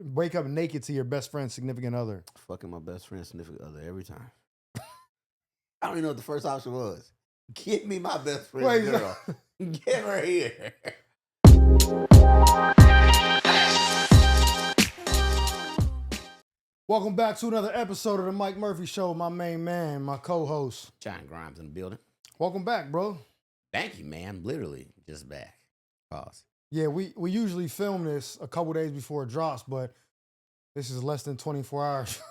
wake up naked to your best friend's significant other? Fucking my best friend's significant other every time. I don't even know what the first option was. Give me my best friend's girl. Get her here. Welcome back to another episode of the Mike Murphy Show. My main man, my co-host. John Grimes in the building. Welcome back, bro. Thank you, man. Literally just back. Pause. Yeah, we usually film this a couple days before it drops, but this is less than 24 hours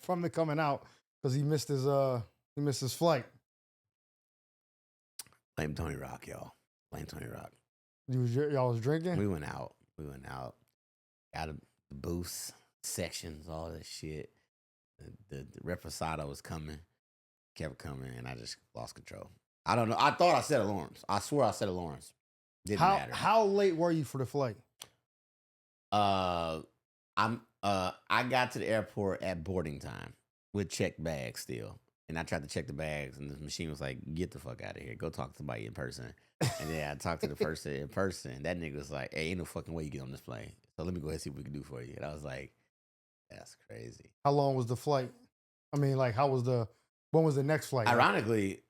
from it coming out because he missed his flight. Blame Tony Rock, y'all. Blame Tony Rock. Y'all was drinking? We went out. Got the booths, sections, all that shit. The reposado was coming. Kept coming, and I just lost control. I don't know. I thought I set alarms. I swear I set alarms. Didn't matter. How late were you for the flight? I got to the airport at boarding time with checked bags still. And I tried to check the bags, and the machine was like, get the fuck out of here. Go talk to somebody in person. And then I talked to the person in person. That nigga was like, hey, ain't no fucking way you get on this plane. So let me go ahead and see what we can do for you. And I was like, that's crazy. How long was the flight? I mean, like, when was the next flight? Ironically,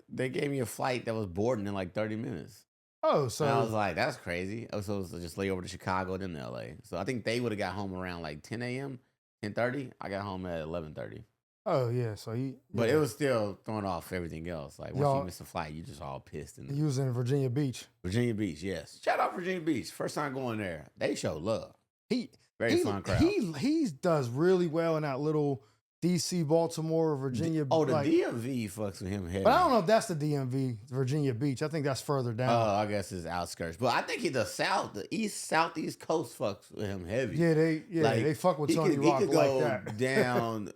they gave me a flight that was boarding in like 30 minutes. Oh, so. And I was like, that's crazy. So it was just lay over to Chicago, then to LA. So I think they would have got home around like 10 a.m., 10:30. I got home at 11:30. Oh, yeah. So But it was still throwing off everything else. Like, once you miss a flight, you just all pissed. You was in Virginia Beach. Virginia Beach, yes. Shout out Virginia Beach. First time going there. They show love. Very fun crowd. He does really well in that little D.C., Baltimore, Virginia. The DMV fucks with him heavy. But I don't know if that's the DMV, Virginia Beach. I think that's further down. Oh, I guess it's outskirts. But I think the southeast coast fucks with him heavy. Yeah, they fuck with Tony Rock like that. He could go down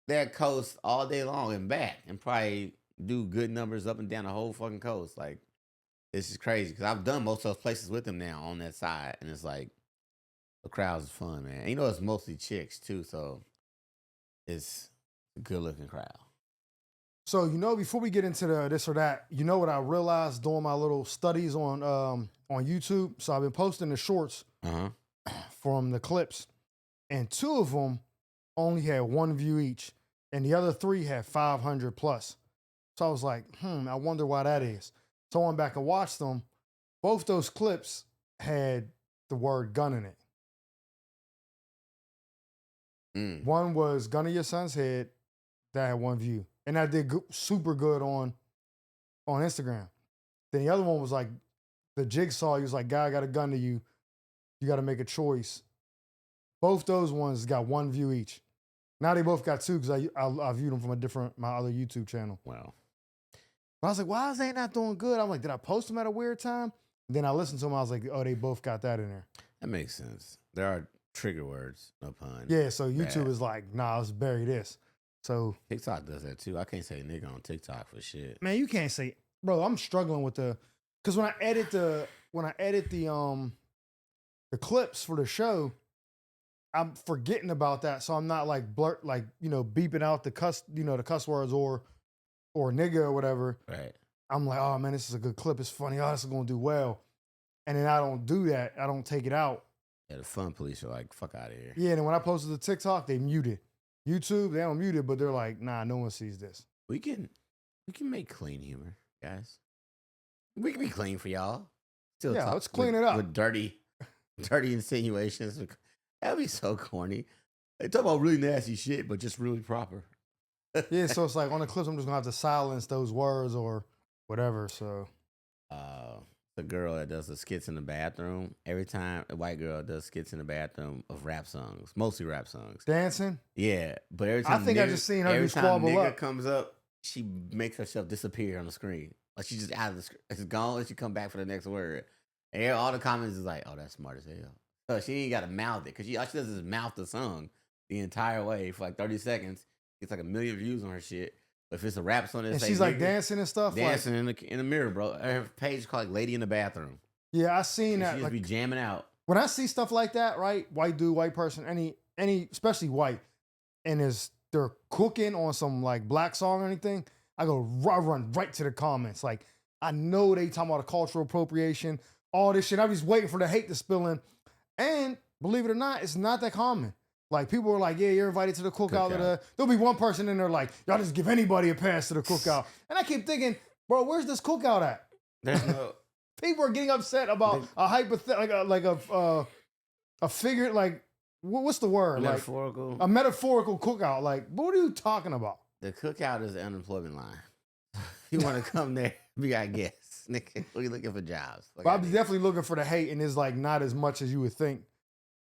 that coast all day long and back and probably do good numbers up and down the whole fucking coast. Like, this is crazy because I've done most of those places with him now on that side. And it's like, the crowd's fun, man. And you know, it's mostly chicks too, so it's a good looking crowd. So, before we get into this or that, you know what I realized doing my little studies on YouTube? So I've been posting the shorts from the clips, and 2 of them only had 1 view each, and the other 3 had 500 plus. So I was like, I wonder why that is. So I went back and watched them. Both those clips had the word gun in it. One was gun to your son's head. That had 1 view. And that did super good on Instagram. Then the other one was like the jigsaw. He was like, guy, I got a gun to you. You got to make a choice. Both those ones got 1 view each. Now they both got 2 because I viewed them from my other YouTube channel. Wow. But I was like, why is they not doing good? I'm like, did I post them at a weird time? And then I listened to them. I was like, oh, they both got that in there. That makes sense. There are trigger words, no pun. Yeah, so YouTube is like, nah, let's bury this. So TikTok does that too. I can't say nigga on TikTok for shit. Man, you can't say, bro. I'm struggling with because when I edit the clips for the show, I'm forgetting about that. So I'm not like beeping out the cuss words or nigga or whatever. Right. I'm like, oh man, this is a good clip. It's funny. Oh, this is gonna do well. And then I don't do that. I don't take it out. Yeah, the fun police are like, fuck out of here. Yeah, and then when I posted the TikTok, they muted. YouTube, they don't mute it, but they're like, nah, no one sees this. We can make clean humor, guys. We can be clean for y'all. Let's clean it up. With dirty insinuations. That'd be so corny. They talk about really nasty shit, but just really proper. Yeah, so it's like on the clips, I'm just gonna have to silence those words or whatever. So, the girl that does the skits in the bathroom, every time a white girl does skits in the bathroom of rap songs, mostly rap songs, dancing. Yeah, but every time I just seen her do squabble nigga up. comes up, she makes herself disappear on the screen. Like she's just out of the screen. It's gone, and she come back for the next word. And all the comments is like, "Oh, that's smart as hell." So she ain't got to mouth it because all she does is mouth the song the entire way for like 30 seconds. It's like 1 million views on her shit. But if it's a rap song, and she's like dancing and stuff, dancing in the mirror, bro. Her page is called like "Lady in the Bathroom." Yeah, I seen that. She just be jamming out. When I see stuff like that, right? White dude, white person, any especially white, and they're cooking on some like black song or anything, I run right to the comments. Like I know they talking about a cultural appropriation, all this shit. I'm just waiting for the hate to spill in. And believe it or not, it's not that common. Like people are like, yeah, you're invited to the cookout. There'll be one person in there like, y'all just give anybody a pass to the cookout. And I keep thinking, bro, where's this cookout at? There's no. People are getting upset about a hypothetical, like a figure, like what's the word? Metaphorical. Like, a metaphorical cookout. Like, what are you talking about? The cookout is the unemployment line. You want to come there? We got guests. Nigga, we looking for jobs. But I'm definitely looking for the hate, and it's like not as much as you would think.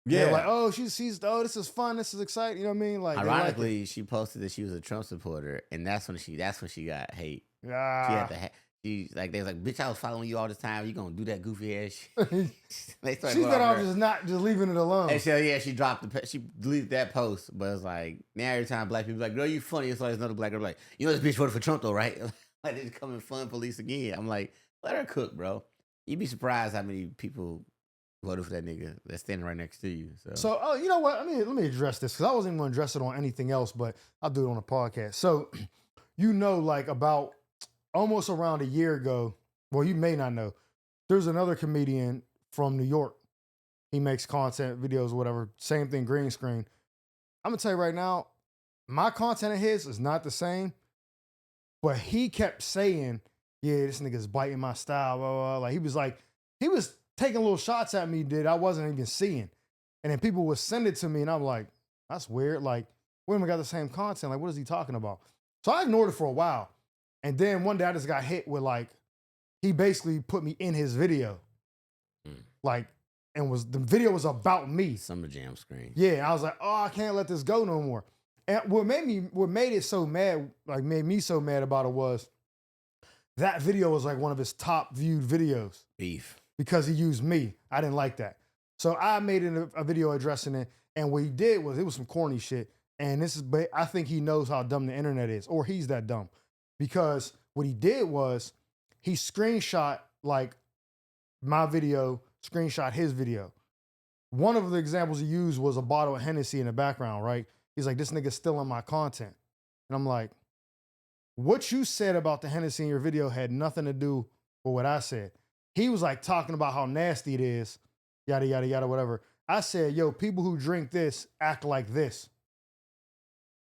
Yeah, they're like, oh, she's oh, this is fun, this is exciting. You know what I mean? Like, ironically, she posted that she was a Trump supporter, and that's when she got hate. Yeah, she had to. She like they was like, bitch, I was following you all this time. You gonna do that goofy ass shit? She thought I was just leaving it alone. And so yeah, she deleted that post, but it's like now every time black people like, girl, you funny. It's like another black girl like, you know this bitch voted for Trump though, right? Like they coming fun police again. I'm like, let her cook, bro. You'd be surprised how many people voted for that nigga that's standing right next to you. So you know what? Let me address this because I wasn't even going to address it on anything else, but I'll do it on a podcast. So you know, like about almost around a year ago, well, you may not know, there's another comedian from New York. He makes content, videos, whatever. Same thing, green screen. I'm going to tell you right now, my content of his is not the same, but he kept saying, yeah, this nigga's biting my style, blah, blah, blah. Like, he was taking little shots at me that I wasn't even seeing. And then people would send it to me, and I'm like, that's weird. Like, we haven't got the same content. Like, what is he talking about? So I ignored it for a while. And then one day I just got hit with like, he basically put me in his video. Like, and the video was about me. Summer Jam screen. Yeah, I was like, oh, I can't let this go no more. And what made me so mad about it was that video was like one of his top viewed videos. Beef. Because he used me. I didn't like that. So I made a video addressing it. And what he did was, it was some corny shit. And I think he knows how dumb the internet is, or he's that dumb. Because what he did was he screenshot like my video, screenshot his video. One of the examples he used was a bottle of Hennessy in the background, right? He's like, this nigga's stealing my content. And I'm like, what you said about the Hennessy in your video had nothing to do with what I said. He was like talking about how nasty it is, yada, yada, yada, whatever. I said, yo, people who drink this act like this.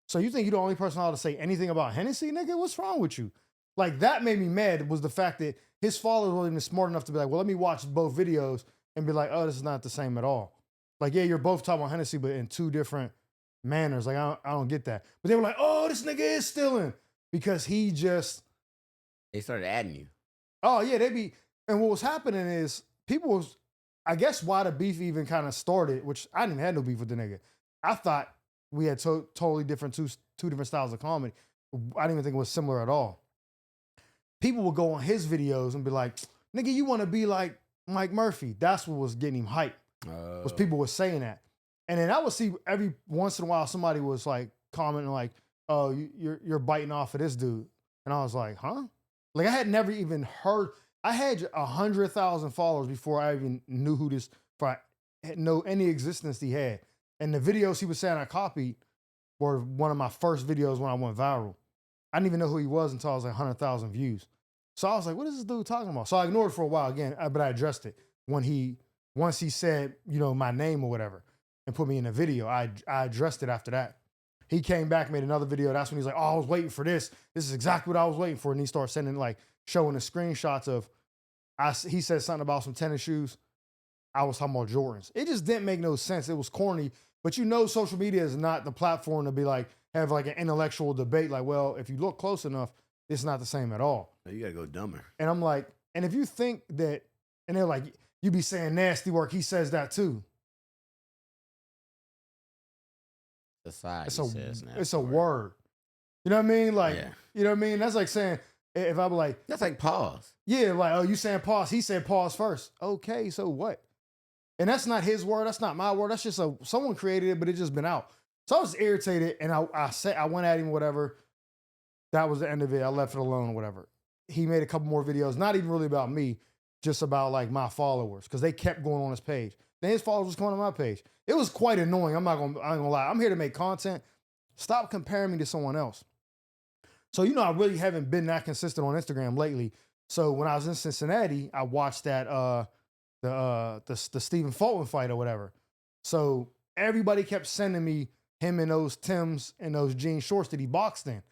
So you think you're the only person allowed to say anything about Hennessy, nigga? What's wrong with you? Like, that made me mad, was the fact that his followers weren't even smart enough to be like, well, let me watch both videos and be like, oh, this is not the same at all. Like, yeah, you're both talking about Hennessy, but in two different manners. Like, I don't get that. But they were like, oh, this nigga is stealing. Because they started adding you. Oh, yeah, and what was happening is I guess why the beef even kind of started, which I didn't even have no beef with the nigga. I thought we had totally different, two different styles of comedy. I didn't even think it was similar at all. People would go on his videos and be like, nigga, you want to be like Mike Murphy. That's what was getting him hype, was people were saying that. And then I would see every once in a while somebody was like commenting like, oh, you're biting off of this dude. And I was like, huh? Like, I had never even heard. I had 100,000 followers before I even knew before I know any existence he had. And the videos he was saying I copied were one of my first videos when I went viral. I didn't even know who he was until I was like 100,000 views. So I was like, what is this dude talking about? So I ignored it for a while again, but I addressed it once he said, my name or whatever and put me in a video. I addressed it after that. He came back, made another video. That's when he's like, oh, I was waiting for this. This is exactly what I was waiting for. And he started showing the screenshots of, he said something about some tennis shoes. I was talking about Jordans. It just didn't make no sense. It was corny. But social media is not the platform to be like, have like an intellectual debate. Like, well, if you look close enough, it's not the same at all. You gotta go dumber. And I'm like, and if you think that, and they're like, you be saying nasty work, he says that too. It's a word. You know what I mean? Like, yeah. You know what I mean? That's like saying, if I'm like, that's like pause. Yeah, like, oh, you saying pause. He said pause first. Okay, so what? And that's not his word. That's not my word. That's just someone created it, but it just been out. So I was irritated, and I went at him, whatever. That was the end of it. I left it alone, whatever. He made a couple more videos, not even really about me, just about like my followers, because they kept going on his page. Then his followers was going on my page. It was quite annoying. I ain't gonna lie. I'm here to make content. Stop comparing me to someone else. So, I really haven't been that consistent on Instagram lately. So when I was in Cincinnati, I watched that the Stephen Fulton fight or whatever. So everybody kept sending me him in those Timbs and those jean shorts that he boxed in.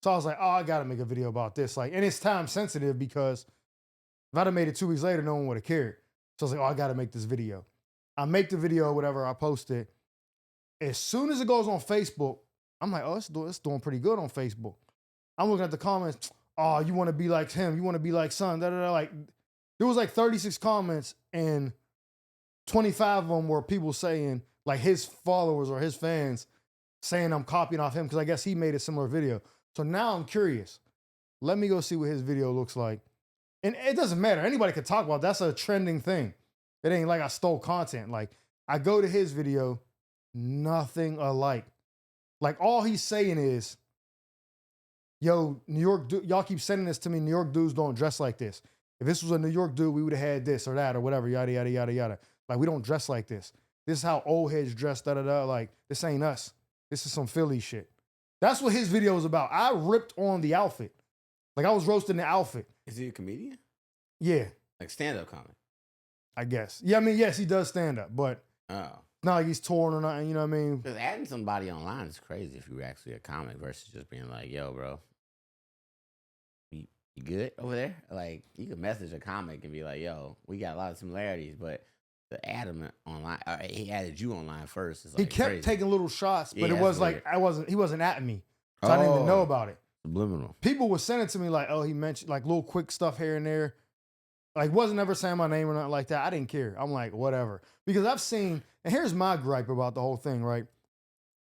So I was like, oh, I gotta make a video about this. Like, and it's time sensitive because if I'd have made it 2 weeks later, no one would have cared. So I was like, oh, I gotta make this video. I make the video, whatever, I post it. As soon as it goes on Facebook, I'm like, oh, it's doing pretty good on Facebook. I'm looking at the comments. Oh, you want to be like him? You want to be like son? Da, da, da. Like, there was like 36 comments, and 25 of them were people saying, like, his followers or his fans saying I'm copying off him because I guess he made a similar video. So now I'm curious. Let me go see what his video looks like. And it doesn't matter. Anybody can talk about it. That's a trending thing. It ain't like I stole content. Like, I go to his video, nothing alike. Like, all he's saying is, yo, New York, y'all keep sending this to me. New York dudes don't dress like this. If this was a New York dude, we would have had this or that or whatever, yada, yada, yada, yada. Like, we don't dress like this. This is how old heads dress, da, da, da. Like, this ain't us. This is some Philly shit. That's what his video was about. I ripped on the outfit. Like, I was roasting the outfit. Is he a comedian? Yeah. Like stand-up comic? I guess. Yeah, I mean, yes, he does stand up, but not like he's touring or nothing, you know what I mean? Because adding somebody online is crazy if you're actually a comic versus just being like, yo, bro, you good over there? Like, you can message a comic and be like, yo, we got a lot of similarities, but to add him online, he added you online first. It's like he kept crazy. taking little shots, but Yeah, it was that's like, he wasn't at me. So I didn't even know about it. Subliminal. People were sending to me like, oh, he mentioned like little quick stuff here and there. Like, wasn't ever saying my name or nothing like that. I didn't care. I'm like, whatever. Because I've seen, and here's my gripe about the whole thing, right?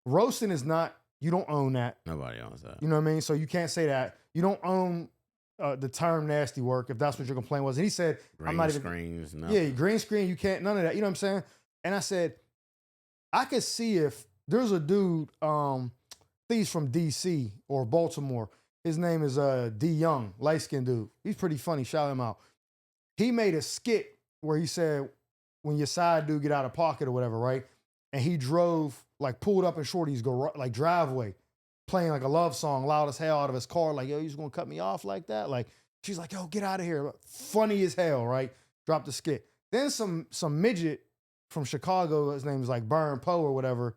Roasting is not, you don't own that. Nobody owns that. You know what I mean? So you can't say that. You don't own the term nasty work, if that's what your complaint was. And he said, I'm not even. Screens, nothing. Yeah, green screen, you can't, none of that. You know what I'm saying? And I said, I could see if there's a dude, I think he's from DC or Baltimore. His name is D Young, light-skinned dude. He's pretty funny. Shout him out. He made a skit where he said, when your side dude get out of pocket or whatever, right? And he drove, like, pulled up in Shorty's like driveway, playing like a love song loud as hell out of his car. Like, yo, you just gonna cut me off like that? Like, she's like, yo, get out of here. Funny as hell, right? Dropped the skit. Then some midget from Chicago, his name is like Byron Poe or whatever.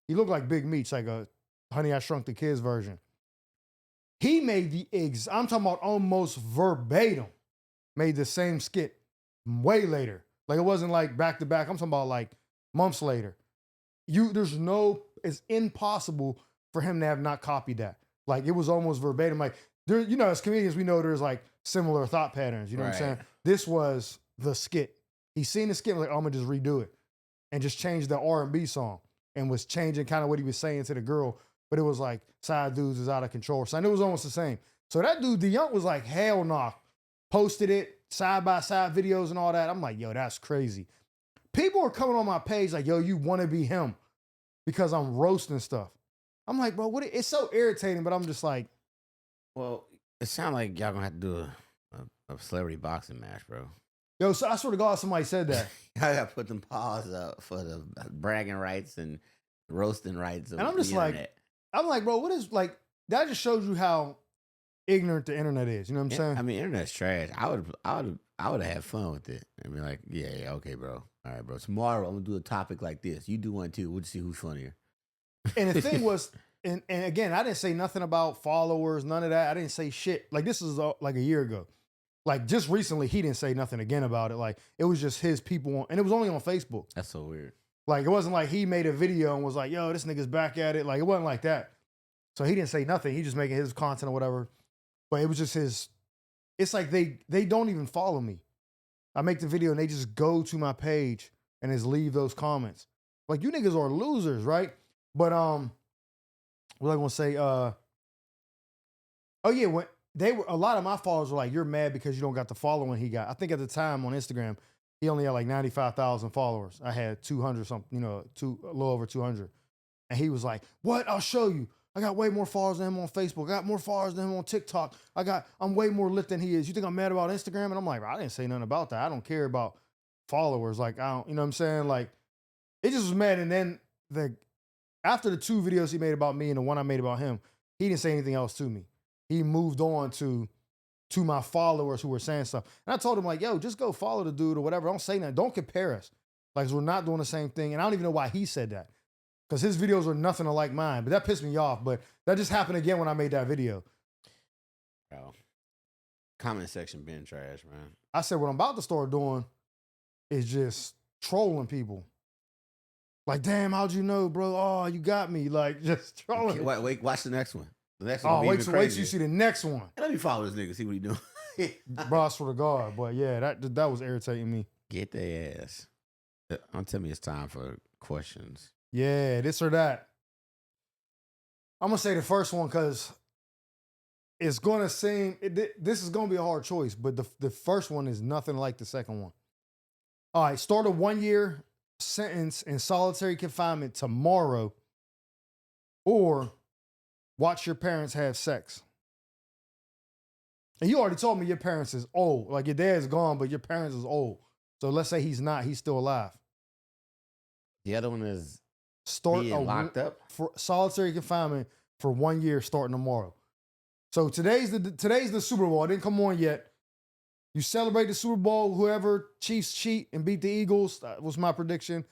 He looked like Big Meech, like a Honey, I Shrunk the Kids version. He made I'm talking about almost verbatim, made the same skit way later. Like, it wasn't like back to back. I'm talking about like months later. It's impossible for him to have not copied that. Like, it was almost verbatim. Like, there, you know, as comedians, we know there's like similar thought patterns. You know what I'm saying? This was the skit. He's seen the skit, like, oh, I'm gonna just redo it and just change the R&B song, and was changing kind of what he was saying to the girl. But it was like, side dudes is out of control. So I knew it was almost the same. So that dude, the Young, was like, hell nah. Posted it, side-by-side videos and all that. I'm like, yo, that's crazy. People are coming on my page like, yo, you want to be him because I'm roasting stuff. I'm like, bro, it's so irritating, but I'm just like. Well, it sounds like y'all gonna have to do a celebrity boxing match, bro. Yo, so I swear to God, somebody said that. I gotta put them paws up for the bragging rights and roasting rights. And I'm just like, bro, what is, like, that just shows you how ignorant the internet is. You know what I'm saying? I mean, internet's trash. I would have had fun with it and be like, yeah, okay, bro. All right, bro. Tomorrow I'm gonna do a topic like this. You do one too. We'll just see who's funnier. And the thing was, and again, I didn't say nothing about followers, none of that. I didn't say shit. Like, this is like a year ago. Like, just recently, he didn't say nothing again about it. Like, it was just his people and it was only on Facebook. That's so weird. Like, it wasn't like he made a video and was like, yo, this nigga's back at it. Like, it wasn't like that. So he didn't say nothing. He just making his content or whatever. But it was just his. It's like they don't even follow me. I make the video and they just go to my page and just leave those comments. Like, you niggas are losers, right? But what was I gonna say? Oh yeah, when a lot of my followers were like, you're mad because you don't got the following he got. I think at the time on Instagram, he only had like 95,000 followers. I had 200 something, a little over 200. And he was like, what? I'll show you. I got way more followers than him on Facebook. I got more followers than him on TikTok. I'm way more lit than he is. You think I'm mad about Instagram? And I'm like, I didn't say nothing about that. I don't care about followers. Like, I don't, you know what I'm saying? Like, it just was mad. And then after the 2 videos he made about me and the one I made about him, he didn't say anything else to me. He moved on to my followers who were saying stuff. And I told him, like, yo, just go follow the dude or whatever. Don't say nothing. Don't compare us. Like, we're not doing the same thing. And I don't even know why he said that. Because his videos are nothing like mine. But that pissed me off. But that just happened again when I made that video. Bro. Comment section been trash, man. I said what I'm about to start doing is just trolling people. Like, damn, how'd you know, bro? Oh, you got me. Like, just trolling. Wait, watch the next one. The next one. Oh, wait till you see the next one. Let me follow this nigga, see what he doing. Bro, I swear to God. But yeah, that was irritating me. Get their ass. Don't tell me it's time for questions. Yeah, this or that. I'm going to say the first one because it's going to seem, this is going to be a hard choice, but the first one is nothing like the second one. All right, start a 1-year sentence in solitary confinement tomorrow, or watch your parents have sex. And you already told me your parents is old. Like, your dad's gone, but your parents is old. So let's say he's not. He's still alive. The other one is being locked up for solitary confinement for 1 year starting tomorrow. So today's the Super Bowl. It didn't come on yet. You celebrate the Super Bowl. Whoever Chiefs cheat and beat the Eagles, that was my prediction.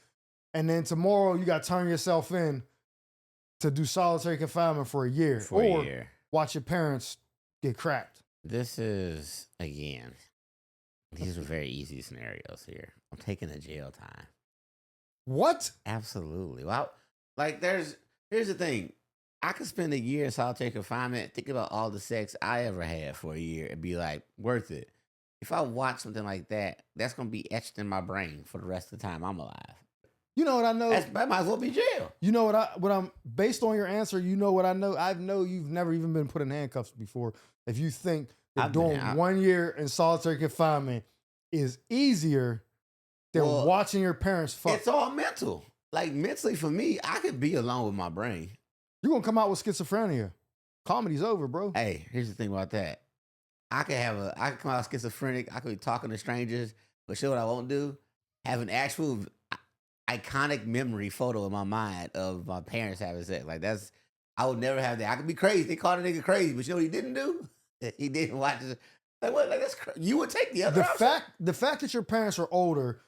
And then tomorrow you got to turn yourself in to do solitary confinement for a year. Watch your parents get cracked. This is, again, these are very easy scenarios here. I'm taking a jail time. What? Absolutely. Well, like, here's the thing. I could spend a year in solitary confinement, think about all the sex I ever had for a year and be like, worth it. If I watch something like that, that's going to be etched in my brain for the rest of the time I'm alive. You know what I know? That might as well be jail. You know what I'm, based on your answer, you know what I know? I know you've never even been put in handcuffs before. If you think that doing 1 year in solitary confinement is easier than watching your parents fuck. It's all mental. Like, mentally for me, I could be alone with my brain. You're going to come out with schizophrenia. Comedy's over, bro. Hey, here's the thing about that. I could come out schizophrenic. I could be talking to strangers, but sure what I won't do? Have an actual iconic memory photo in my mind of my parents having sex. Like, I would never have that. I could be crazy. They called a nigga crazy, but you know what he didn't do? He didn't watch it. Like, what? Like, that's you would take the other option. The fact that your parents are older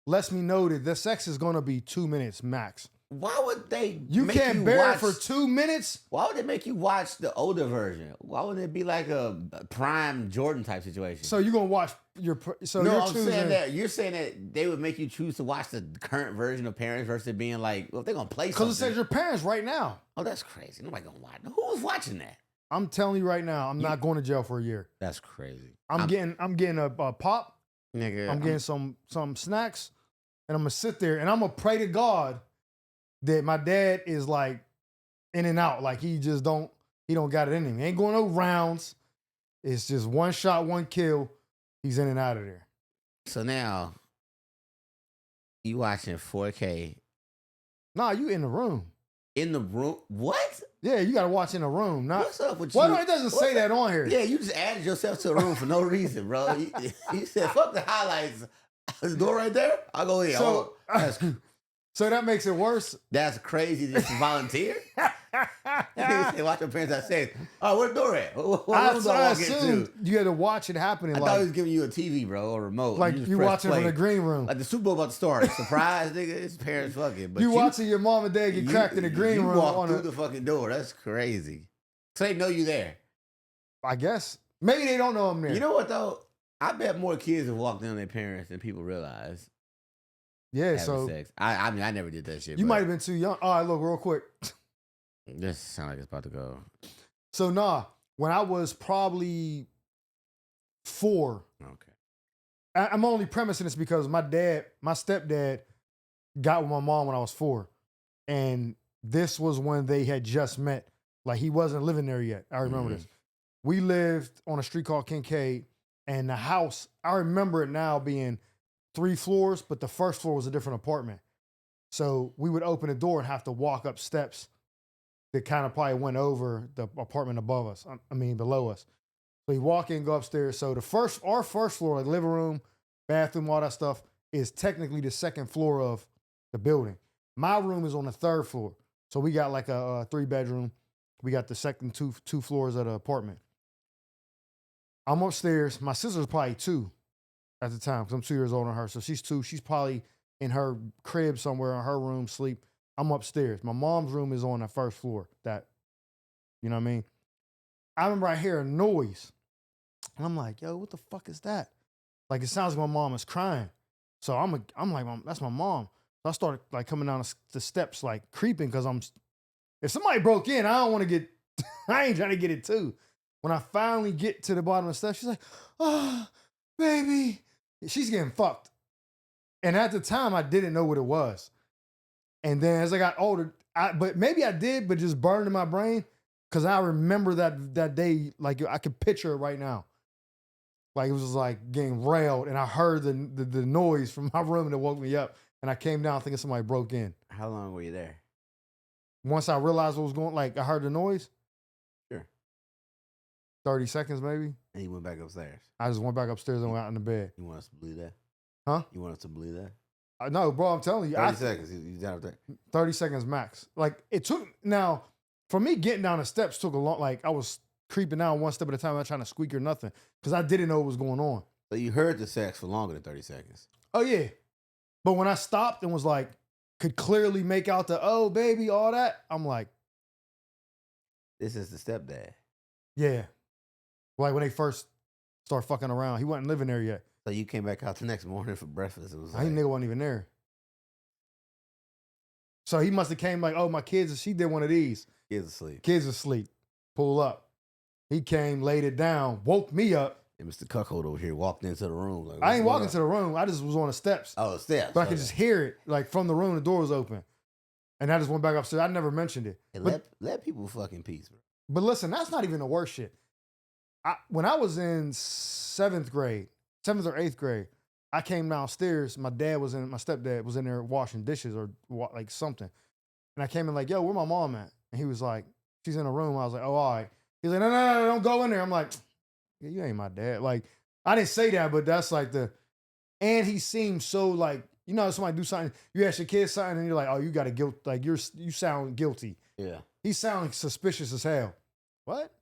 lets me know that the sex is going to be 2 minutes max. Why would they? You can't bear it for 2 minutes. Why would they make you watch the older version? Why wouldn't it be like a prime Jordan type situation? So you're gonna watch your. So no, I'm saying that you're saying that they would make you choose to watch the current version of Parents versus being like, well, if they're gonna play something. Because it says your parents right now. Oh, that's crazy. Nobody gonna watch. Who was watching that? I'm telling you right now, I'm not going to jail for a year. That's crazy. I'm getting a pop. Nigga, I'm getting some snacks, and I'm gonna sit there and I'm gonna pray to God that my dad is like in and out, like he don't got it in him. He ain't going no rounds. It's just one shot, one kill. He's in and out of there. So now you watching 4K? Nah, you in the room. In the room? What? Yeah, you gotta watch in the room. What's up with you? Why it doesn't say that on here? Yeah, you just added yourself to a room for no reason, bro. You said, fuck the highlights. The door right there? I'll go in. So that makes it worse. That's crazy. Just volunteer. Watch your parents have sex. Oh, where the door at? I assumed you had to watch it happening. I thought he was giving you a TV, bro, or remote. Like you watching from the green room. Like the Super Bowl about to start. Surprise, nigga. His parents fucking. But you watching your mom and dad get cracked in the green room. You walk through the fucking door. That's crazy. So they know you there. I guess. Maybe they don't know I'm there. You know what though? I bet more kids have walked in on their parents than people realize. Yeah, so sex. I mean, I never did that shit. You might have been too young. All right, look, real quick. This sounds like it's about to go. So when I was probably 4. Okay. I'm only premising this because my stepdad got with my mom when I was 4. And this was when they had just met. Like he wasn't living there yet. I remember this. We lived on a street called Kincaid, and the house, I remember it now being 3 floors, but the first floor was a different apartment. So we would open the door and have to walk up steps that kind of probably went over the apartment above us. Below us. So you walk in, go upstairs. So our first floor, like living room, bathroom, all that stuff, is technically the second floor of the building. My room is on the 3rd floor. So we got like a 3-bedroom. We got the second two floors of the apartment. I'm upstairs. My sister's probably 2 at the time because I'm 2 years older than her. So she's 2. She's probably in her crib somewhere in her room, sleep. I'm upstairs. My mom's room is on the first floor. You know what I mean? I remember I hear a noise. And I'm like, yo, what the fuck is that? Like, it sounds like my mom is crying. So I'm like, Mom, that's my mom. So I started like coming down the steps, like creeping, because if somebody broke in, I don't want to get, I ain't trying to get it too. When I finally get to the bottom of the steps, she's like, oh, baby. She's getting fucked. And at the time, I didn't know what it was. And then as I got older, but maybe I did, but just burned in my brain, because I remember that day, like I could picture it right now. Like it was like getting railed, and I heard the noise from my room that woke me up, and I came down thinking somebody broke in. How long were you there? Once I realized what was going, like I heard the noise. Sure. 30 seconds maybe. And you went back upstairs. I just went back upstairs and went out in the bed. You want us to believe that? Huh? You want us to believe that? No, bro, I'm telling you. 30 seconds. You down there. 30 seconds max. Like it took, now, for me getting down the steps took a long, like I was creeping down one step at a time, not trying to squeak or nothing, because I didn't know what was going on. So you heard the sex for longer than 30 seconds. Oh, yeah. But when I stopped and was like, could clearly make out the, oh, baby, all that, I'm like, this is the stepdad. yeah. Like when they first started fucking around, he wasn't living there yet. So you came back out the next morning for breakfast. It was I nigga wasn't even there. So he must have came like, oh, my kids, she did one of these. Kids asleep. Kids asleep. Pull up. He came, laid it down, woke me up. And Mr. Cuckold over here walked into the room. Like, I ain't walking to the room. I just was on the steps. Oh, the steps. But I could just hear it, like from the room, the door was open. And I just went back upstairs. I never mentioned it. Hey, but, let people fucking peace, bro. But listen, that's not even the worst shit. When I was in 7th or 8th grade, I came downstairs. My stepdad was in there washing dishes or like something. And I came in like, yo, where my mom at? And he was like, she's in a room. I was like, oh, all right. He's like, no, don't go in there. I'm like, yeah, you ain't my dad. Like, I didn't say that, but that's like and he seemed so like, you know, somebody do something, you ask your kid something and you're like, oh, you got a guilt, like you sound guilty. Yeah. He sounded suspicious as hell. What?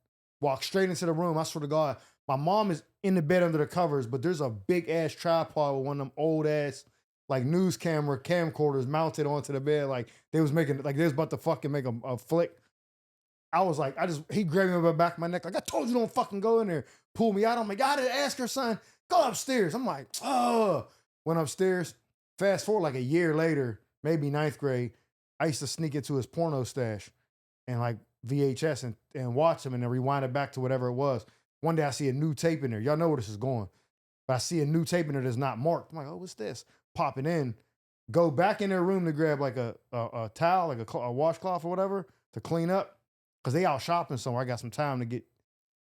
Walk straight into the room. I swear to God, my mom is in the bed under the covers, but there's a big ass tripod with one of them old ass like news camcorders mounted onto the bed. Like they was about to fucking make a flick. I was like, he grabbed me by the back of my neck. Like, I told you don't fucking go in there. Pull me out. I'm like, I didn't ask her, son. Go upstairs. I'm like, oh. Went upstairs. Fast forward like a year later, maybe 9th grade, I used to sneak into his porno stash and like VHS and watch him and then rewind it back to whatever it was. One day I see a new tape in there. Y'all know where this is going. But I see a new tape in there that's not marked. I'm like, oh, what's this? Pop it in. Go back in their room to grab like a towel, like a washcloth or whatever to clean up. Because they out shopping somewhere. I got some time to get.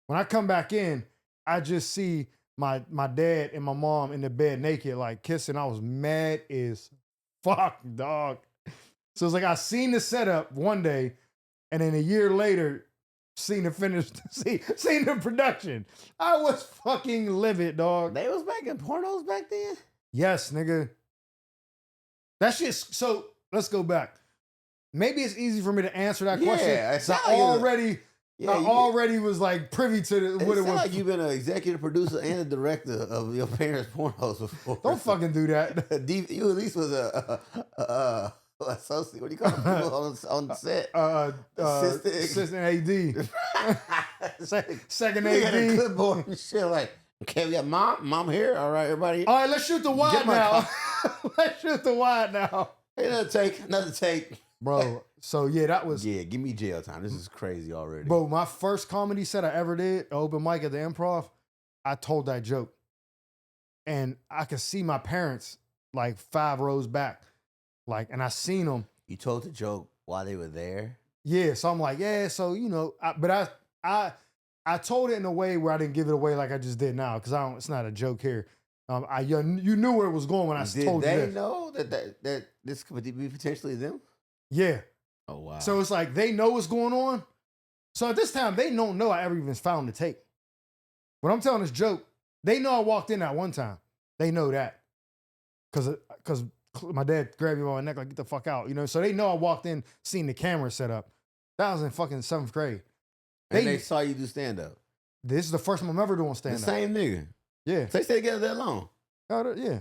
When I come back in, I just see my dad and my mom in the bed naked, like kissing. I was mad as fuck, dog. So it's like I seen the setup one day, and then a year later, seen the finished, seen the production. I was fucking livid, dog. They was making pornos back then? Yes, nigga. That shit's so. Let's go back. Maybe it's easy for me to answer that question. I already was like privy to what it was. Like you've been an executive producer and a director of your parents' pornos before. Don't fucking do that. You at least was a associate. What do you call them on the set? Assistant AD. Second AD. Had a AD. clipboard and shit. Like, okay, we got mom here. All right, everybody. All right, let's shoot the wide now. Let's shoot the wide now. Another take. Bro, so yeah, that was... Yeah, give me jail time. This is crazy already. Bro, my first comedy set I ever did, open mic at the Improv, I told that joke. And I could see my parents like 5 rows back. Like, and I seen them. You told the joke while they were there? Yeah, so I'm like, yeah, so, you know, I told it in a way where I didn't give it away like I just did now, because it's not a joke here. You knew where it was going when I told you Did they know that this could be potentially them? Yeah. Oh, wow. So it's like they know what's going on. So at this time, they don't know I ever even found the tape. When I'm telling this joke, they know I walked in that one time. They know that. Because my dad grabbed me by my neck like, get the fuck out. You know, so they know I walked in, seen the camera set up. That was in fucking 7th grade. And they saw you do stand-up. This is the first time I'm ever doing stand-up. The same nigga. Yeah. So they stayed together that long? Yeah.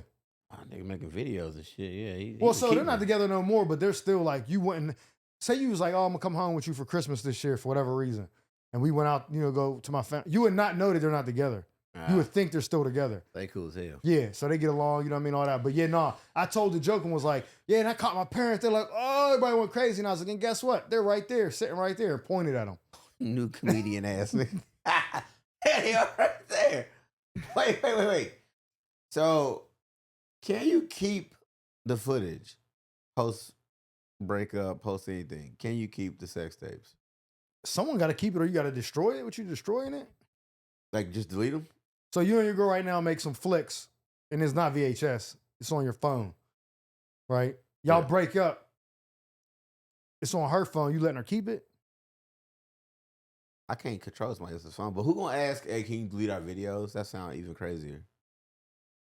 Nigga making videos and shit. Yeah. Well, so they're not together no more, but they're still like, you wouldn't say you was like, oh, I'm gonna come home with you for Christmas this year for whatever reason, and we went out, go to my family. You would not know that they're not together. You would think they're still together. They cool as hell. Yeah, so they get along, you know what I mean, all that. But yeah, no, I told the joke and was like, yeah, and I caught my parents. They're like, oh, everybody went crazy. And I was like, and guess what? They're right there, sitting right there, and pointed at them. New comedian ass nigga. There they are right there. Wait. So, can you keep the footage post breakup, post anything? Can you keep the sex tapes? Someone got to keep it, or you got to destroy it. What you destroying it? Like just delete them? So you and your girl right now make some flicks, and it's not VHS. It's on your phone, right? Y'all break up. It's on her phone. You letting her keep it? I can't control somebody else's phone, but who gonna ask, hey, can you delete our videos? That sounds even crazier.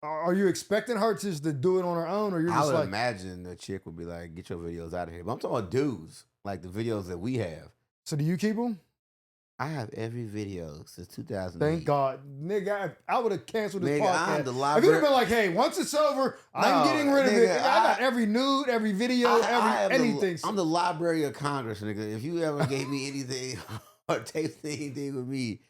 Are you expecting her just to do it on her own, or you're just I like... would imagine the chick would be like, get your videos out of here. But I'm talking about dudes, like the videos that we have. So do you keep them? I have every video since 2008. Thank God. Nigga, I would have canceled this nigga, podcast. I'm the If library. you'd have been like, hey, once it's over, I'm getting rid of it. Nigga, I got every nude, every video, anything. I'm the Library of Congress, nigga. If you ever gave me anything or tasted anything with me,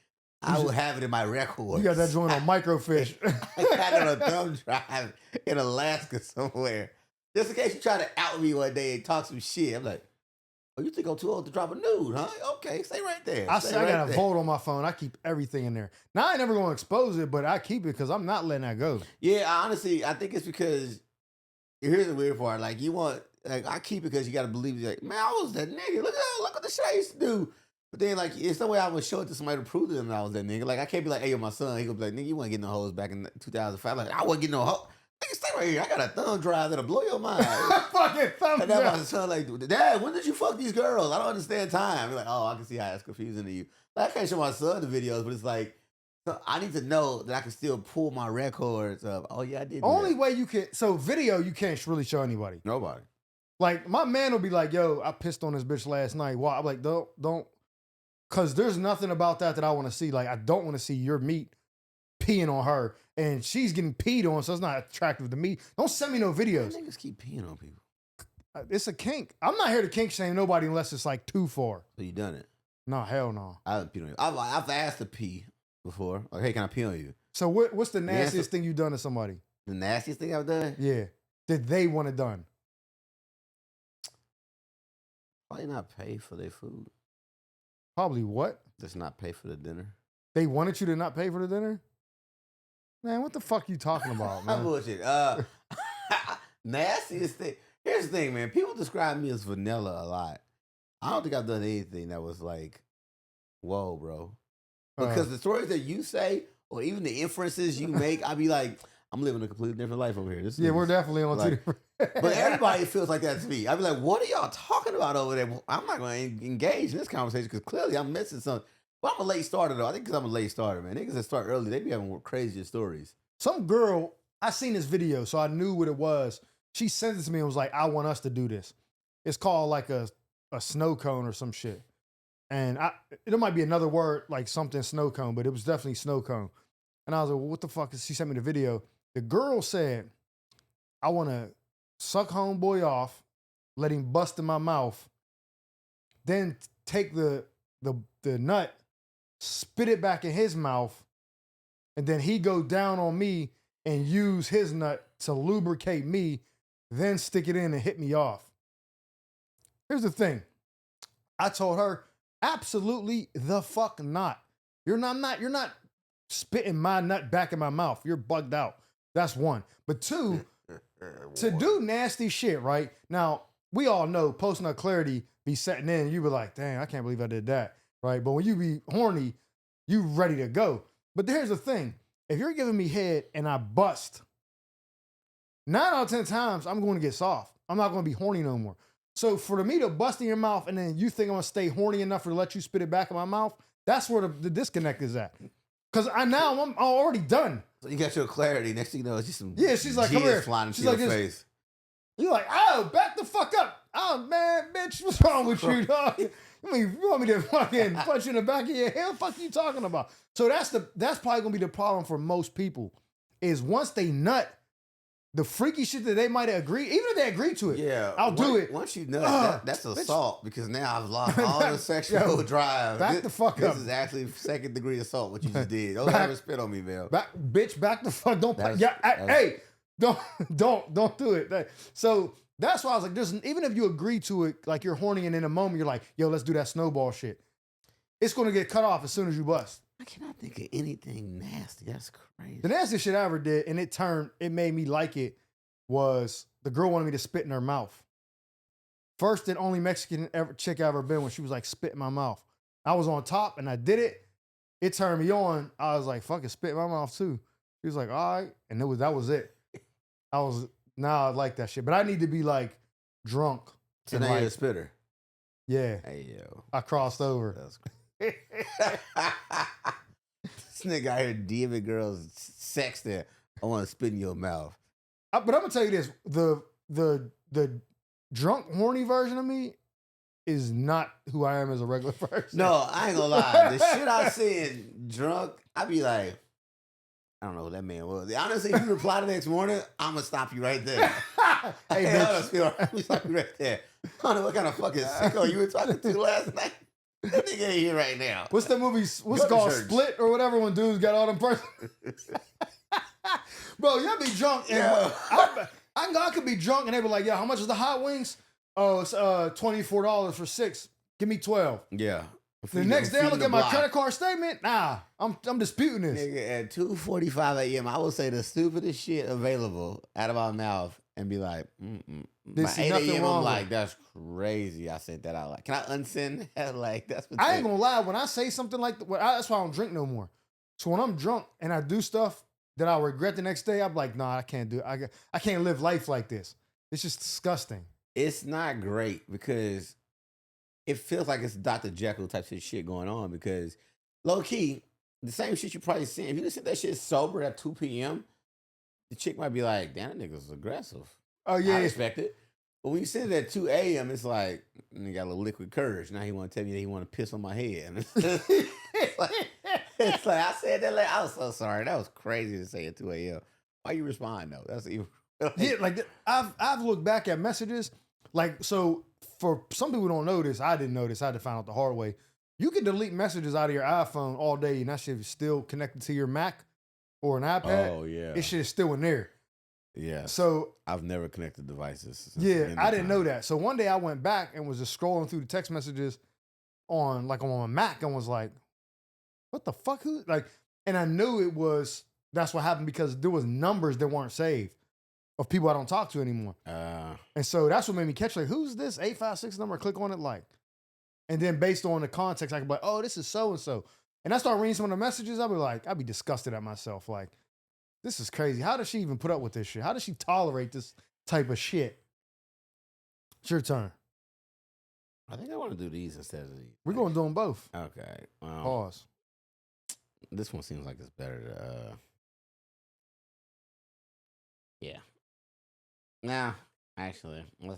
I would have it in my records. You got that joint on microfiche. I got it on a thumb drive in Alaska somewhere. Just in case you try to out me one day and talk some shit. I'm like, oh, you think I'm too old to drop a nude, huh? Okay, stay right there. I got a vault on my phone. I keep everything in there. Now, I ain't never going to expose it, but I keep it because I'm not letting that go. Yeah, honestly, I think it's because, here's the weird part. Like, I keep it because you got to believe, like, man, I was that nigga. Look what the shit I used to do. But then, like, it's no way I would show it to somebody to prove to them that I was that nigga. Like, I can't be like, hey, yo, my son. He gonna be like, nigga, you wasn't getting no hoes back in 2005. Like, I wasn't getting no hoes. Nigga, stay right here. I got a thumb drive that'll blow your mind. Fucking thumb drive. And then my son like, Dad, when did you fuck these girls? I don't understand time. You're like, oh, I can see how it's confusing to you. Like, I can't show my son the videos, but it's like, I need to know that I can still pull my records up. Oh, yeah, I did. Only way you can, so video, you can't really show anybody. Nobody. Like, my man will be like, yo, I pissed on this bitch last night. Why? I'm like, don't. Because there's nothing about that I want to see. Like, I don't want to see your meat peeing on her. And she's getting peed on, so it's not attractive to me. Don't send me no videos. Niggas keep peeing on people. It's a kink. I'm not here to kink shame nobody unless it's like too far. So you done it? No, hell no. I haven't peed on you. I've asked to pee before. Like, hey, can I pee on you? So what's the nastiest thing you've done to somebody? The nastiest thing I've done? Yeah. Did they want it done? Probably not pay for their food. Probably what? Just not pay for the dinner. They wanted you to not pay for the dinner? Man, what the fuck you talking about, man? Bullshit. Nastiest thing. Here's the thing, man. People describe me as vanilla a lot. I don't think I've done anything that was like, whoa, bro. Because the stories that you say, or even the inferences you make, I'd be like, I'm living a completely different life over here. We're definitely on two different. But everybody feels like that to me. I'd be like, what are y'all talking about over there? I'm not going to engage in this conversation because clearly I'm missing something. But I'm a late starter, though. I think because I'm a late starter, man. Niggas that start early, they be having crazier stories. Some girl, I seen this video, so I knew what it was. She sent it to me and was like, I want us to do this. It's called like a snow cone or some shit. And it might be another word, like something snow cone, but it was definitely snow cone. And I was like, well, what the fuck? She sent me the video. The girl said, I want to suck homeboy off, let him bust in my mouth, then take the nut, spit it back in his mouth, and then he go down on me and use his nut to lubricate me, then stick it in and hit me off. Here's the thing. I told her, absolutely the fuck not. You're not spitting my nut back in my mouth. You're bugged out. That's one. But two, to do nasty shit, right? Now, we all know post-nut clarity be setting in, you be like, dang, I can't believe I did that, right? But when you be horny, you ready to go. But here's the thing. If you're giving me head and I bust, 9 out of 10 times, I'm going to get soft. I'm not going to be horny no more. So for me to bust in your mouth and then you think I'm going to stay horny enough to let you spit it back in my mouth, that's where the disconnect is at. Because I'm already done. So you got your clarity. Next thing you know, it's just some she's like, come here. Flying into She's your like face. You're like, oh, back the fuck up. Oh, man, bitch, what's wrong with you, dog? You want me to fucking punch you in the back of your head? What the fuck are you talking about? So that's probably going to be the problem for most people is once they nut, the freaky shit that they might agree, even if they agree to it, I'll do it. Once you know that's assault because now I've lost all the sexual drive. Back the fuck up. This is actually second degree assault. What you just did. Don't ever spit on me, man. Back the fuck. Don't. Hey, don't do it. So that's why I was like, even if you agree to it, like you're horny and in a moment you're like, yo, let's do that snowball shit. It's gonna get cut off as soon as you bust. I cannot think of anything nasty. That's crazy. The nastiest shit I ever did, and it made me like it, was the girl wanted me to spit in her mouth. First and only Mexican chick I ever been when she was like, spit in my mouth. I was on top and I did it. It turned me on. I was like, fuck it, spit in my mouth too. She was like, all right. And that was it. Now I like that shit. But I need to be like drunk. So now you're a spitter. Yeah. Hey, yo. I crossed over. That's crazy. This nigga out here DMing girls sexting. I want to spit in your mouth. But I'm gonna tell you this: the drunk, horny version of me is not who I am as a regular person. No, I ain't gonna lie. The shit I seen drunk, I be like, I don't know who that man was. Honestly, if you reply the next morning, I'm gonna stop you right there. Hey, bitch. I'm gonna stop you right there. I don't know what kind of fucking sicko you were talking to last night. That nigga ain't here right now. What's the movie? What's it called? Split or whatever when dudes got all them person. Bro, y'all be drunk. And I could be drunk and they be like, yo, how much is the hot wings? Oh, it's $24 for 6. Give me 12. Yeah. The next day I look at my credit card statement. Nah, I'm disputing this. Nigga, at 2:45 a.m., I will say the stupidest shit available out of my mouth and be like, By 8 a.m., I'm like, that's crazy. I said that out loud. Can I unsend that? Like, that's what I ain't gonna lie. When I say something like that's why I don't drink no more. So when I'm drunk and I do stuff that I'll regret the next day, I'm like, nah, I can't do it. I can't live life like this. It's just disgusting. It's not great because it feels like it's Dr. Jekyll type of shit going on because low key, the same shit you probably seen. If you just said that shit sober at 2 p.m., the chick might be like, damn, that nigga's aggressive. Oh, yeah. I expect it. But when you send it at 2 a.m., it's like, he got a little liquid courage. Now he want to tell me that he want to piss on my head. It's like, I said that like, I was so sorry. That was crazy to say at 2 a.m. Why you respond, though? That's even... Yeah, like, I've looked back at messages. Like, so for some people who don't know this, I didn't know this. I had to find out the hard way. You can delete messages out of your iPhone all day, and that shit is still connected to your Mac or an iPad. Oh, yeah. This shit is still in there. Yeah. So I've never connected devices. Yeah, I didn't know that. So one day I went back and was just scrolling through the text messages on my Mac and was like, what the fuck? And I knew that's what happened because there was numbers that weren't saved of people I don't talk to anymore. And so that's what made me catch, like, who's this 856 number? Click on it, like. And then based on the context, I could be like, oh, this is so-and-so. And I start reading some of the messages, I'd be disgusted at myself. Like, this is crazy. How does she even put up with this shit? How does she tolerate this type of shit? It's your turn. I think I want to do these instead of these. We're going to do them both. Okay. Pause. This one seems like it's better to... Yeah. Nah, actually, all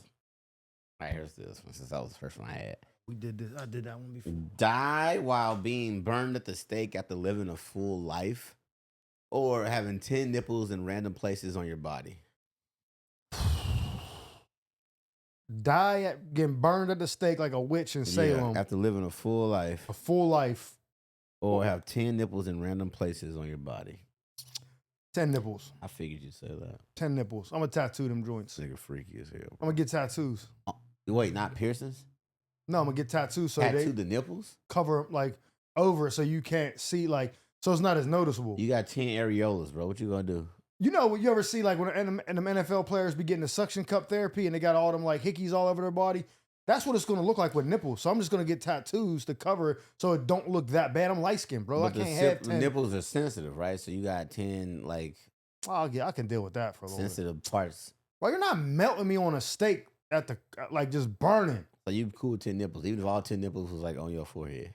right, here's this one since that was the first one I had. We did this. I did that one before. Die while being burned at the stake after living a full life, or having 10 nipples in random places on your body. Die at getting burned at the stake like a witch in Salem. Yeah, after living a full life. A full life. Or have 10 nipples in random places on your body. 10 nipples. I figured you'd say that. 10 nipples. I'm going to tattoo them joints. Nigga freaky as hell. Bro. I'm going to get tattoos. Wait, not piercings? No, I'm going to get tattoos so Tattoo the nipples? Cover like over so you can't see, like, so it's not as noticeable. You got 10 areolas, bro. What you going to do? You know, you ever see like when them NFL players be getting the suction cup therapy and they got all them like hickeys all over their body? That's what it's going to look like with nipples. So I'm just going to get tattoos to cover it so it don't look that bad. I'm light skinned, bro. But I can't have 10. The nipples are sensitive, right? So you got 10 like... Oh, yeah, I can deal with that for a little sensitive parts. Well, you're not melting me on a steak at the, like, just burning. So you cool with 10 nipples, even if all 10 nipples was like on your forehead.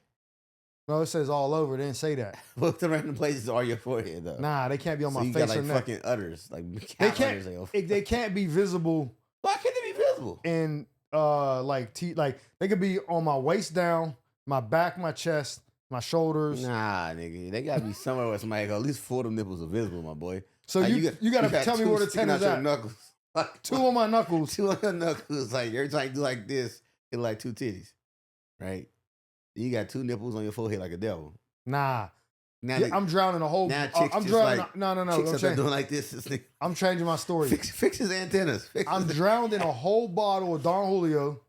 No, it says all over. It didn't say that. What the random places are your forehead, though? Nah, they can't be on my face got, like, or neck. Fucking udders. Like, they can't be visible. Why can't they be visible? And, like they could be on my waist down, my back, my chest, my shoulders. Nah, nigga. They got to be somewhere where somebody go, at least 4 of them nipples are visible, my boy. So Like, you got to tell me where the 10 is at. Knuckles. Like, 2 on my knuckles. 2 on your knuckles. Like every time you do like this, it's like 2 titties, right? You got 2 nipples on your forehead like a devil. Nah. Now I'm drowning a whole. Now chicks I'm just drowning. like, No. Chicks are doing like this. I'm changing my story. Fix his antennas. I'm drowned in a whole bottle of Don Julio,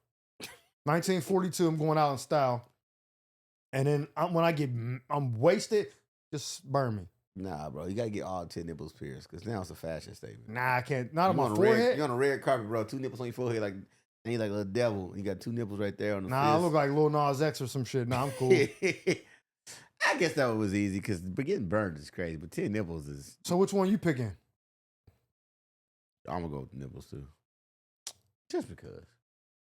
1942. I'm going out in style, and then when I'm wasted, just burn me. Nah, bro, you gotta get all 10 nipples pierced because now it's a fashion statement. Nah, I can't. Not on my forehead. You're on a red carpet, bro. 2 nipples on your forehead, like, and you like a little devil. You got 2 nipples right there on the. Nah, I look like Lil Nas X or some shit. Nah, I'm cool. I guess that one was easy because getting burned is crazy, but 10 nipples is. So which one you picking? I'm gonna go with the nipples too, just because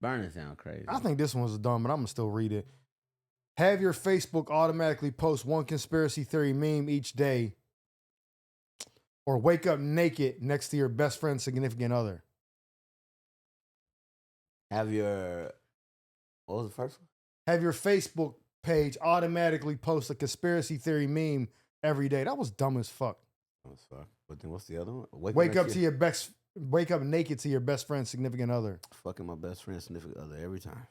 burning sound crazy. I think this one's dumb, but I'm gonna still read it. Have your Facebook automatically post one conspiracy theory meme each day, or wake up naked next to your best friend's significant other. Have your. What was the first one? Have your Facebook page automatically post a conspiracy theory meme every day. That was dumb as fuck. Oh, fuck. But then what's the other one? Wake up naked to your best friend's significant other. Fucking my best friend's significant other every time.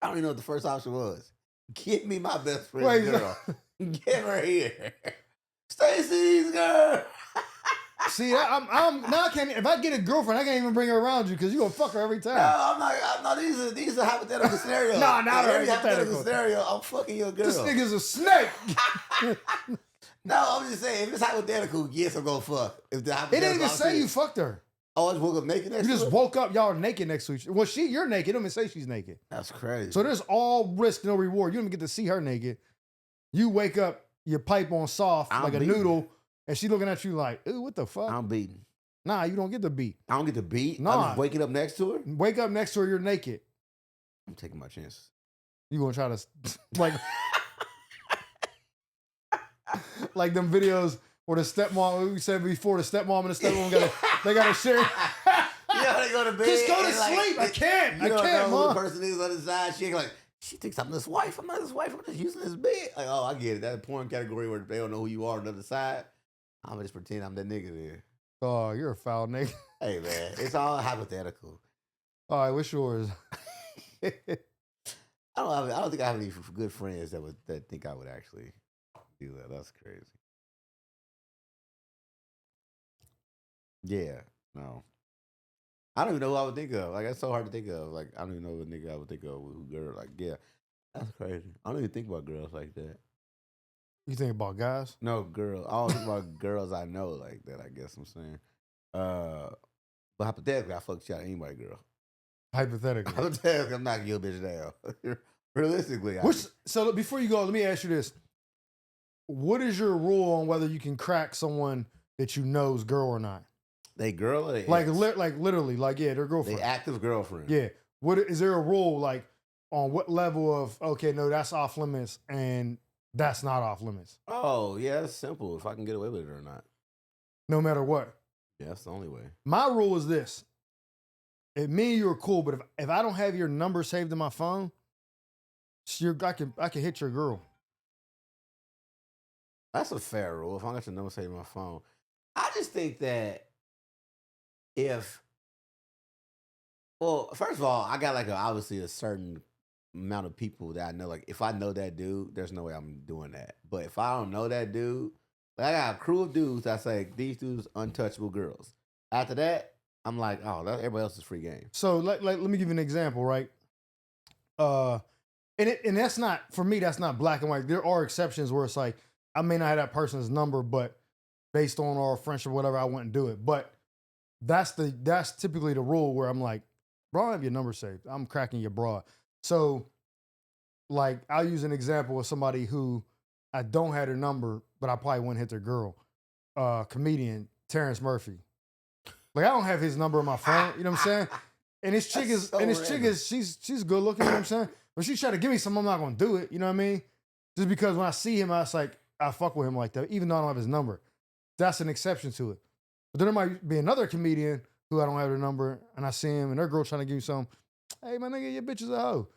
I don't even know what the first option was. Get me my best friend's girl. Get her here. Stacy's girl. See, I'm now I can't. If I get a girlfriend, I can't even bring her around you because you gonna fuck her every time. No, I'm not. These are hypothetical scenarios. Nah, not every hypothetical scenario. I'm fucking your girl. This nigga's a snake. No, I'm just saying. If it's hypothetical, yes, I'm gonna fuck. If the hypothetical, it didn't even say you fucked her. Oh, I just woke up naked next to her? You just woke up, y'all are naked next to each other. Well, you're naked. It don't even say she's naked. That's crazy. So there's all risk, no reward. You don't even get to see her naked. You wake up, your pipe on soft like a noodle, and she looking at you like, ooh, what the fuck? I'm beating. Nah, you don't get the beat. I don't get the beat? Nah. I'm just waking up next to her? Wake up next to her, you're naked. I'm taking my chances. You gonna try to, like them videos where the stepmom, we said before, the stepmom and the stepmom they gotta share. Yeah, they go to bed. Just go to sleep. I can't. You don't know Mom. who the person is on the side. She thinks I'm this wife. I'm not this wife. I'm just using this bed. Like, oh, I get it. That porn category where they don't know who you are on the other side. I'm gonna just pretend I'm that nigga there. Oh, you're a foul nigga. Hey man, it's all hypothetical. All right, what's yours? I don't think I have any good friends that think I would actually do that. That's crazy. Yeah, no. I don't even know who I would think of. Like, that's so hard to think of. Like, I don't even know what nigga I would think of who girl. Like, yeah, that's crazy. I don't even think about girls like that. You think about guys? No, girls. I don't think about girls I know like that, I guess I'm saying. But hypothetically, I fuck shit out of anybody, girl. Hypothetically. Hypothetically, I'm knocking your bitch down. Realistically. So look, before you go, let me ask you this. What is your rule on whether you can crack someone that you know's girl or not? They girl or they like literally, like, yeah, their girlfriend. They active girlfriend. Yeah. What is there a rule like on what level of, okay, no, that's off limits and that's not off limits? Oh, yeah, it's simple. If I can get away with it or not. No matter what. Yeah, that's the only way. My rule is this. If me and you are cool, but if I don't have your number saved in my phone, I can hit your girl. That's a fair rule. If I got your number saved in my phone. I just think that first of all, I got obviously a certain amount of people that I know. Like, if I know that dude, there's no way I'm doing that. But if I don't know that dude, I got a crew of dudes that say, these dudes untouchable girls. After that, I'm like, oh, everybody else is free game. So let me give you an example, right? And that's not, for me, that's not black and white. There are exceptions where it's like, I may not have that person's number, but based on our friendship or whatever, I wouldn't do it. But that's typically the rule where I'm like, bro, I don't have your number saved. I'm cracking your bra. So, like, I'll use an example of somebody who I don't have their number, but I probably wouldn't hit their girl. Comedian Terrence Murphy. Like, I don't have his number on my phone. You know what I'm saying? And this chick is, she's good looking. You know what I'm saying? But she's trying to give me something, I'm not gonna do it. You know what I mean? Just because when I see him, I fuck with him like that, even though I don't have his number. That's an exception to it. But then there might be another comedian who I don't have their number, and I see him, and their girl trying to give me something. Hey, my nigga, your bitch is a hoe.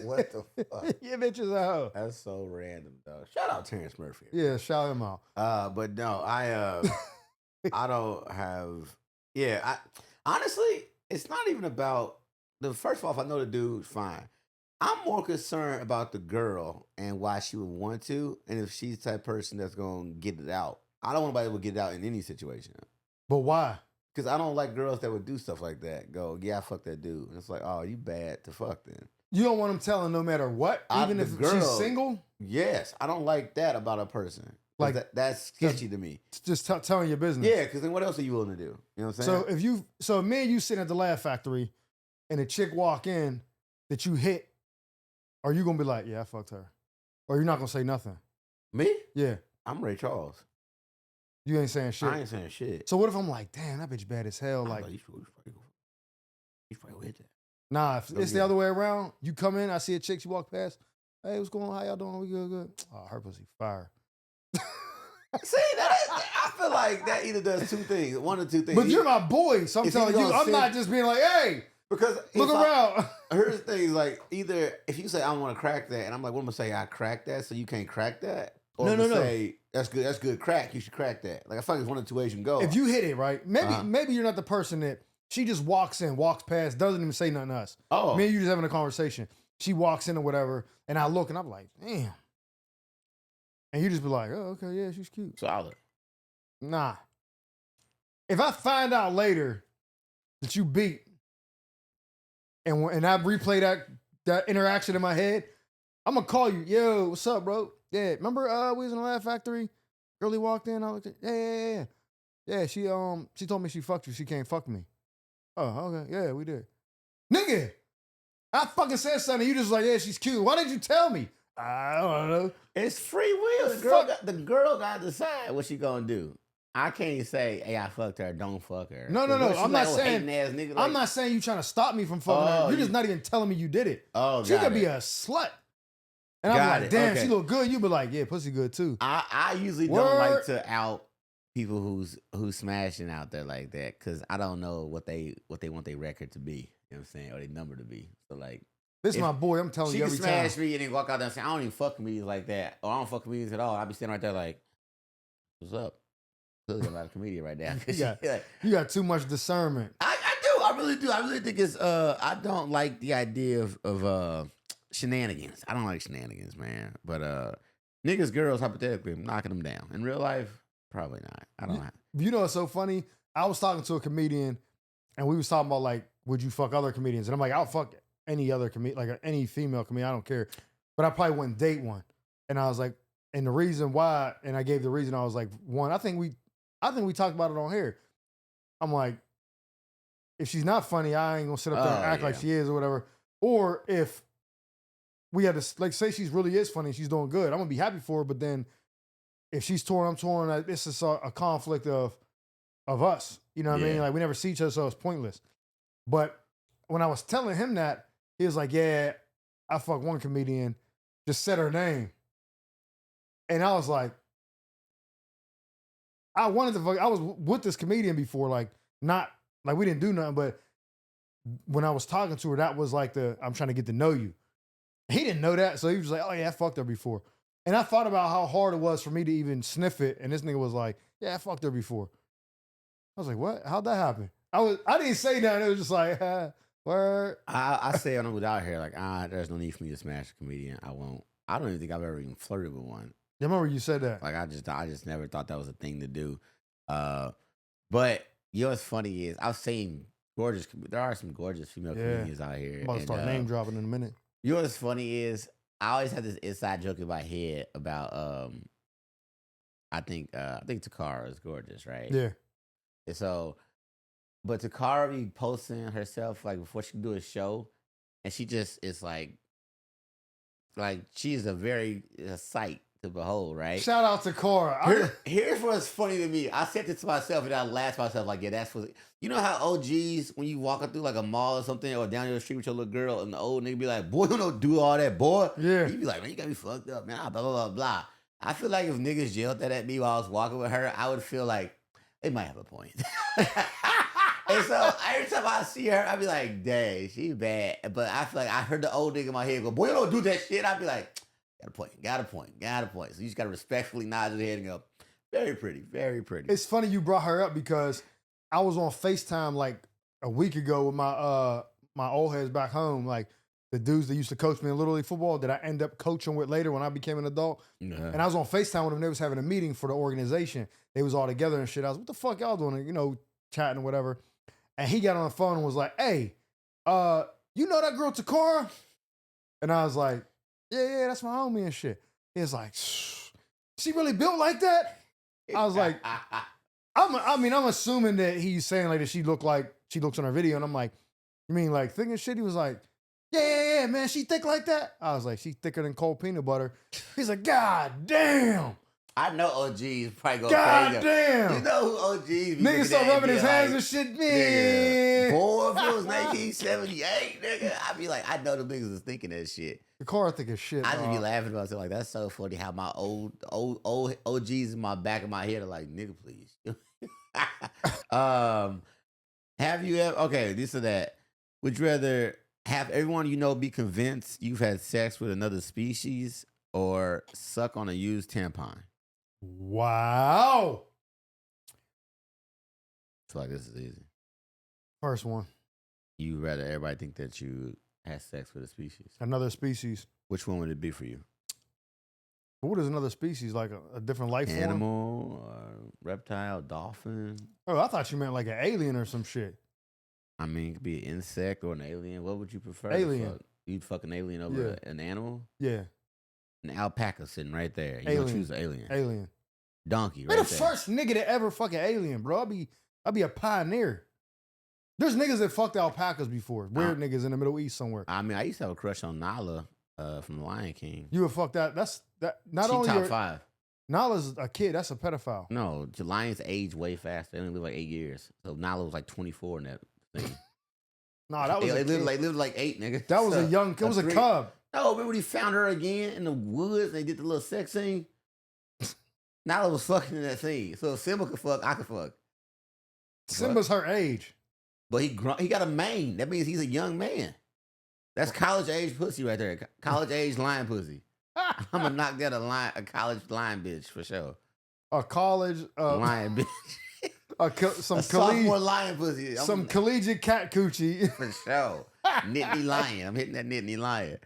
What the fuck? Your bitch is a hoe. That's so random, though. Shout out Terrence Murphy. Yeah, shout him out. But no, I don't have. Yeah, honestly, it's not even about the. First off, I know the dude's fine. I'm more concerned about the girl and why she would want to, and if she's the type of person that's gonna get it out. I don't want nobody to get it out in any situation. But why? Because I don't like girls that would do stuff like that. Go, yeah, I fuck that dude. And it's like, oh, you bad to fuck then. You don't want him telling no matter what, even if she's single? Yes, I don't like that about a person. Like that's sketchy to me. Just telling your business. Yeah, because then what else are you willing to do? You know what I'm saying? So me and you sitting at the Laugh Factory, and a chick walk in that you hit, are you gonna be like, yeah, I fucked her, or you're not gonna say nothing? Me? Yeah, I'm Ray Charles. You ain't saying shit. I ain't saying shit. So what if I'm like, damn, that bitch bad as hell? Like, you probably hit that. Nah, if it's the other way around, you come in, I see a chick, she walk past, hey, what's going on? How y'all doing? We good? Oh, her pussy fire. See, I feel like that either does two things. One or two things. But you're my boy, so I'm telling you, I'm not just being like, hey, because look around. Here's the thing, like, either if you say I want to crack that, and I'm like, what am I say? I cracked that, so you can't crack that? Or no. Say, that's good crack, you should crack that. Like, I feel like it's one of two ways you can go. If you hit it, right? Maybe you're not the person that she just walks in, walks past, doesn't even say nothing to us. Oh. Me and you just having a conversation. She walks in or whatever, and I look and I'm like, damn. And you just be like, oh, okay, yeah, she's cute. Solid. Nah. If I find out later that you beat and I replay that interaction in my head, I'm gonna call you. Yo, what's up, bro? Yeah, remember we was in the Laugh Factory? Girlie walked in, I looked at, yeah. Yeah, she told me she fucked you. She can't fuck me. Oh, okay, yeah, we did. Nigga, I fucking said something. You just like, yeah, she's cute. Why didn't you tell me? I don't know. It's free will. The girl got to decide what she gonna do. I can't say, hey, I fucked her. Don't fuck her. No. I'm not saying. Nigga, I'm not saying you trying to stop me from fucking her. You're just not even telling me you did it. Oh, she could be a slut. And I'm like, damn, she look good. You be like, yeah, pussy good too. I usually don't like to out people who's smashing out there like that because I don't know what they want their record to be. You know what I'm saying? Or their number to be. So like. This is my boy. I'm telling you every time. She can smash me and then walk out there and say, I don't even fuck comedians like that. Or I don't fuck comedians at all. I be standing right there like, what's up? Clearly I'm not a comedian right now. You got too much discernment. I do. I really do. I really think it's, I don't like the idea of shenanigans. I don't like shenanigans, man. But niggas, girls, hypothetically, I'm knocking them down. In real life, probably not. I don't know. You know what's so funny? I was talking to a comedian and we was talking about like, would you fuck other comedians? And I'm like, I'll fuck any other comedian, like any female comedian, I don't care. But I probably wouldn't date one. And I was like, and the reason why, and I gave the reason, I was like, one, I think we talked about it on here. I'm like, if she's not funny, I ain't gonna sit up there and act like she is or whatever. Or if we had to, like, say she's really is funny, she's doing good, I'm gonna be happy for her. But then if she's torn, I'm torn. It's just a conflict of us. You know what I mean? Like, we never see each other, so it's pointless. But when I was telling him that, he was like, yeah, I fuck one comedian, just said her name. And I was like, I wanted to fuck, I was with this comedian before, like, not, like, we didn't do nothing, but when I was talking to her, that was like I'm trying to get to know you. He didn't know that, so he was like, oh yeah, I fucked her before. And I thought about how hard it was for me to even sniff it, and this nigga was like, yeah, I fucked her before. I was like, what? How'd that happen? I didn't say nothing, it was just like, word. I say when I'm out here, like, there's no need for me to smash a comedian. I won't. I don't even think I've ever even flirted with one. I remember you said that. Like, I just never thought that was a thing to do. But you know what's funny is I've seen there are some gorgeous female comedians out here. I'm about to start name dropping in a minute. You know what's funny is I always had this inside joke in my head about I think Takara is gorgeous, right? Yeah. And so, but Takara be posting herself like before she can do a show, and she just is like she is a sight to behold, right? Shout out to Cora. Here's what's funny to me. I said this to myself and I laughed to myself like, yeah, that's what. You know how OGs, when you walking through like a mall or something or down the street with your little girl and the old nigga be like, boy, you don't do all that, boy. Yeah. You be like, man, you got me fucked up, man. Blah, blah, blah, blah. I feel like if niggas yelled that at me while I was walking with her, I would feel like they might have a point. And so every time I see her, I be like, dang, she bad. But I feel like I heard the old nigga in my head go, boy, you don't do that shit. I be like, got a point, got a point, got a point. So you just gotta respectfully nod your head and go, very pretty, very pretty. It's funny you brought her up because I was on FaceTime like a week ago with my old heads back home, like the dudes that used to coach me in Little League football that I end up coaching with later when I became an adult. And I was on FaceTime with them. They was having a meeting for the organization. They was all together and shit. I was, what the fuck y'all doing? You know, chatting or whatever. And he got on the phone and was like, hey, you know that girl Takara? And I was like, yeah, that's my homie and shit. He was like, she really built like that? I was like, I'm assuming that he's saying like that she looks on her video. And I'm like, you mean like thick and shit? He was like, yeah, man, she thick like that? I was like, she's thicker than cold peanut butter. He's like, God damn. I know OGs probably go God crazy. damn. You know who OGs be Niggas start rubbing his hands and shit, man. Boy, if it was 1978, nigga, I'd be like, I know the niggas is thinking that shit. The car thick as shit. I just be laughing about it. Like, that's so funny how my old OGs in my back of my head are like, nigga, please. Have you ever, okay, this or that. Would you rather have everyone you know be convinced you've had sex with another species or suck on a used tampon? Wow. I feel like this is easy. First one. You rather everybody think that you had sex with a species? Another species. Which one would it be for you? What is another species? Like a different life form? Animal, reptile, dolphin? Oh, I thought you meant like an alien or some shit. I mean, it could be an insect or an alien. What would you prefer? Alien. You'd fuck an alien over an animal? Yeah. An alpaca sitting right there. You gonna choose an alien. Alien. Donkey, You're right the there. first nigga to ever fuck an alien, bro. I'll be a pioneer. There's niggas that fucked alpacas before. Weird niggas in the Middle East somewhere. I mean, I used to have a crush on Nala from The Lion King. You would fuck that. Not she only top 5. Nala's a kid. That's a pedophile. No, the lions age way faster. They only live like 8 years. So Nala was like 24 in that thing. Nah, that was they lived like 8, nigga. That was it was a cub. No, remember when he found her again in the woods and they did the little sex scene? Nala was fucking in that scene. So if Simba could fuck, I could fuck. Simba's her age. But he got a mane. That means he's a young man. That's college age pussy right there. College age lion pussy. I'm gonna knock down a college lion bitch for sure. A college lion bitch. Some sophomore lion pussy. Some collegiate cat coochie. For sure. Nittany lion. I'm hitting that Nittany lion.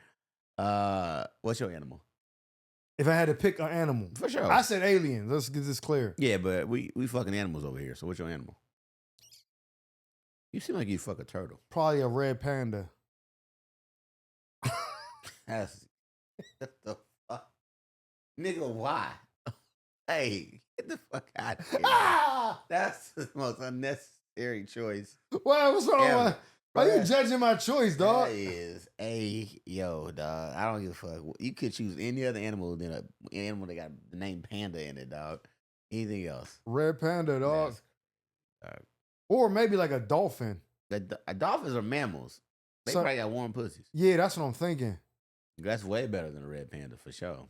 What's your animal? If I had to pick an animal. For sure. I said aliens. Let's get this clear. Yeah, but we fucking animals over here. So what's your animal? You seem like you fuck a turtle. Probably a red panda. That's what the fuck? Nigga, why? Hey, get the fuck out of here. That's the most unnecessary choice. What's wrong? Why are you judging my choice, dog? That is yo, dog. I don't give a fuck. You could choose any other animal than an animal that got the name panda in it, dog. Anything else? Red panda, dog. Or maybe like a dolphin. Dolphins are mammals. They probably got warm pussies. Yeah, that's what I'm thinking. That's way better than a red panda for sure.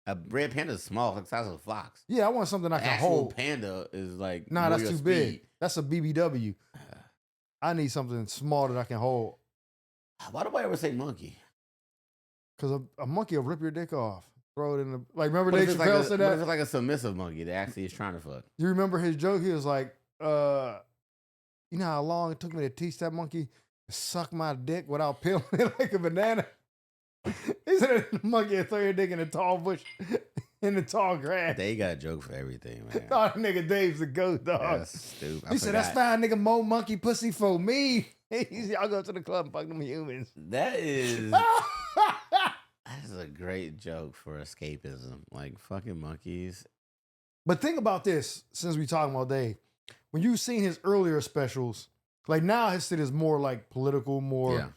A red panda is small, like the size of a fox. Yeah, I want something I can hold. Panda is like that's too big. That's a BBW. I need something small that I can hold. Why do I ever say monkey? Because a monkey will rip your dick off. Throw it in the Dave Chappelle said that. What if it's like a submissive monkey that actually is trying to fuck? You remember his joke? He was like, you know how long it took me to teach that monkey to suck my dick without peeling it like a banana? He said the monkey would throw your dick in a tall bush, in the tall grass. They got a joke for everything, man. Oh, nigga Dave's a goat, dog. That's stupid. He said, that's fine, nigga, more monkey pussy for me. Y'all go to the club and fuck them humans. That is a great joke for escapism. Like, fucking monkeys. But think about this, since we talking about Dave. When you've seen his earlier specials, like now his shit is more like political, more... Yeah.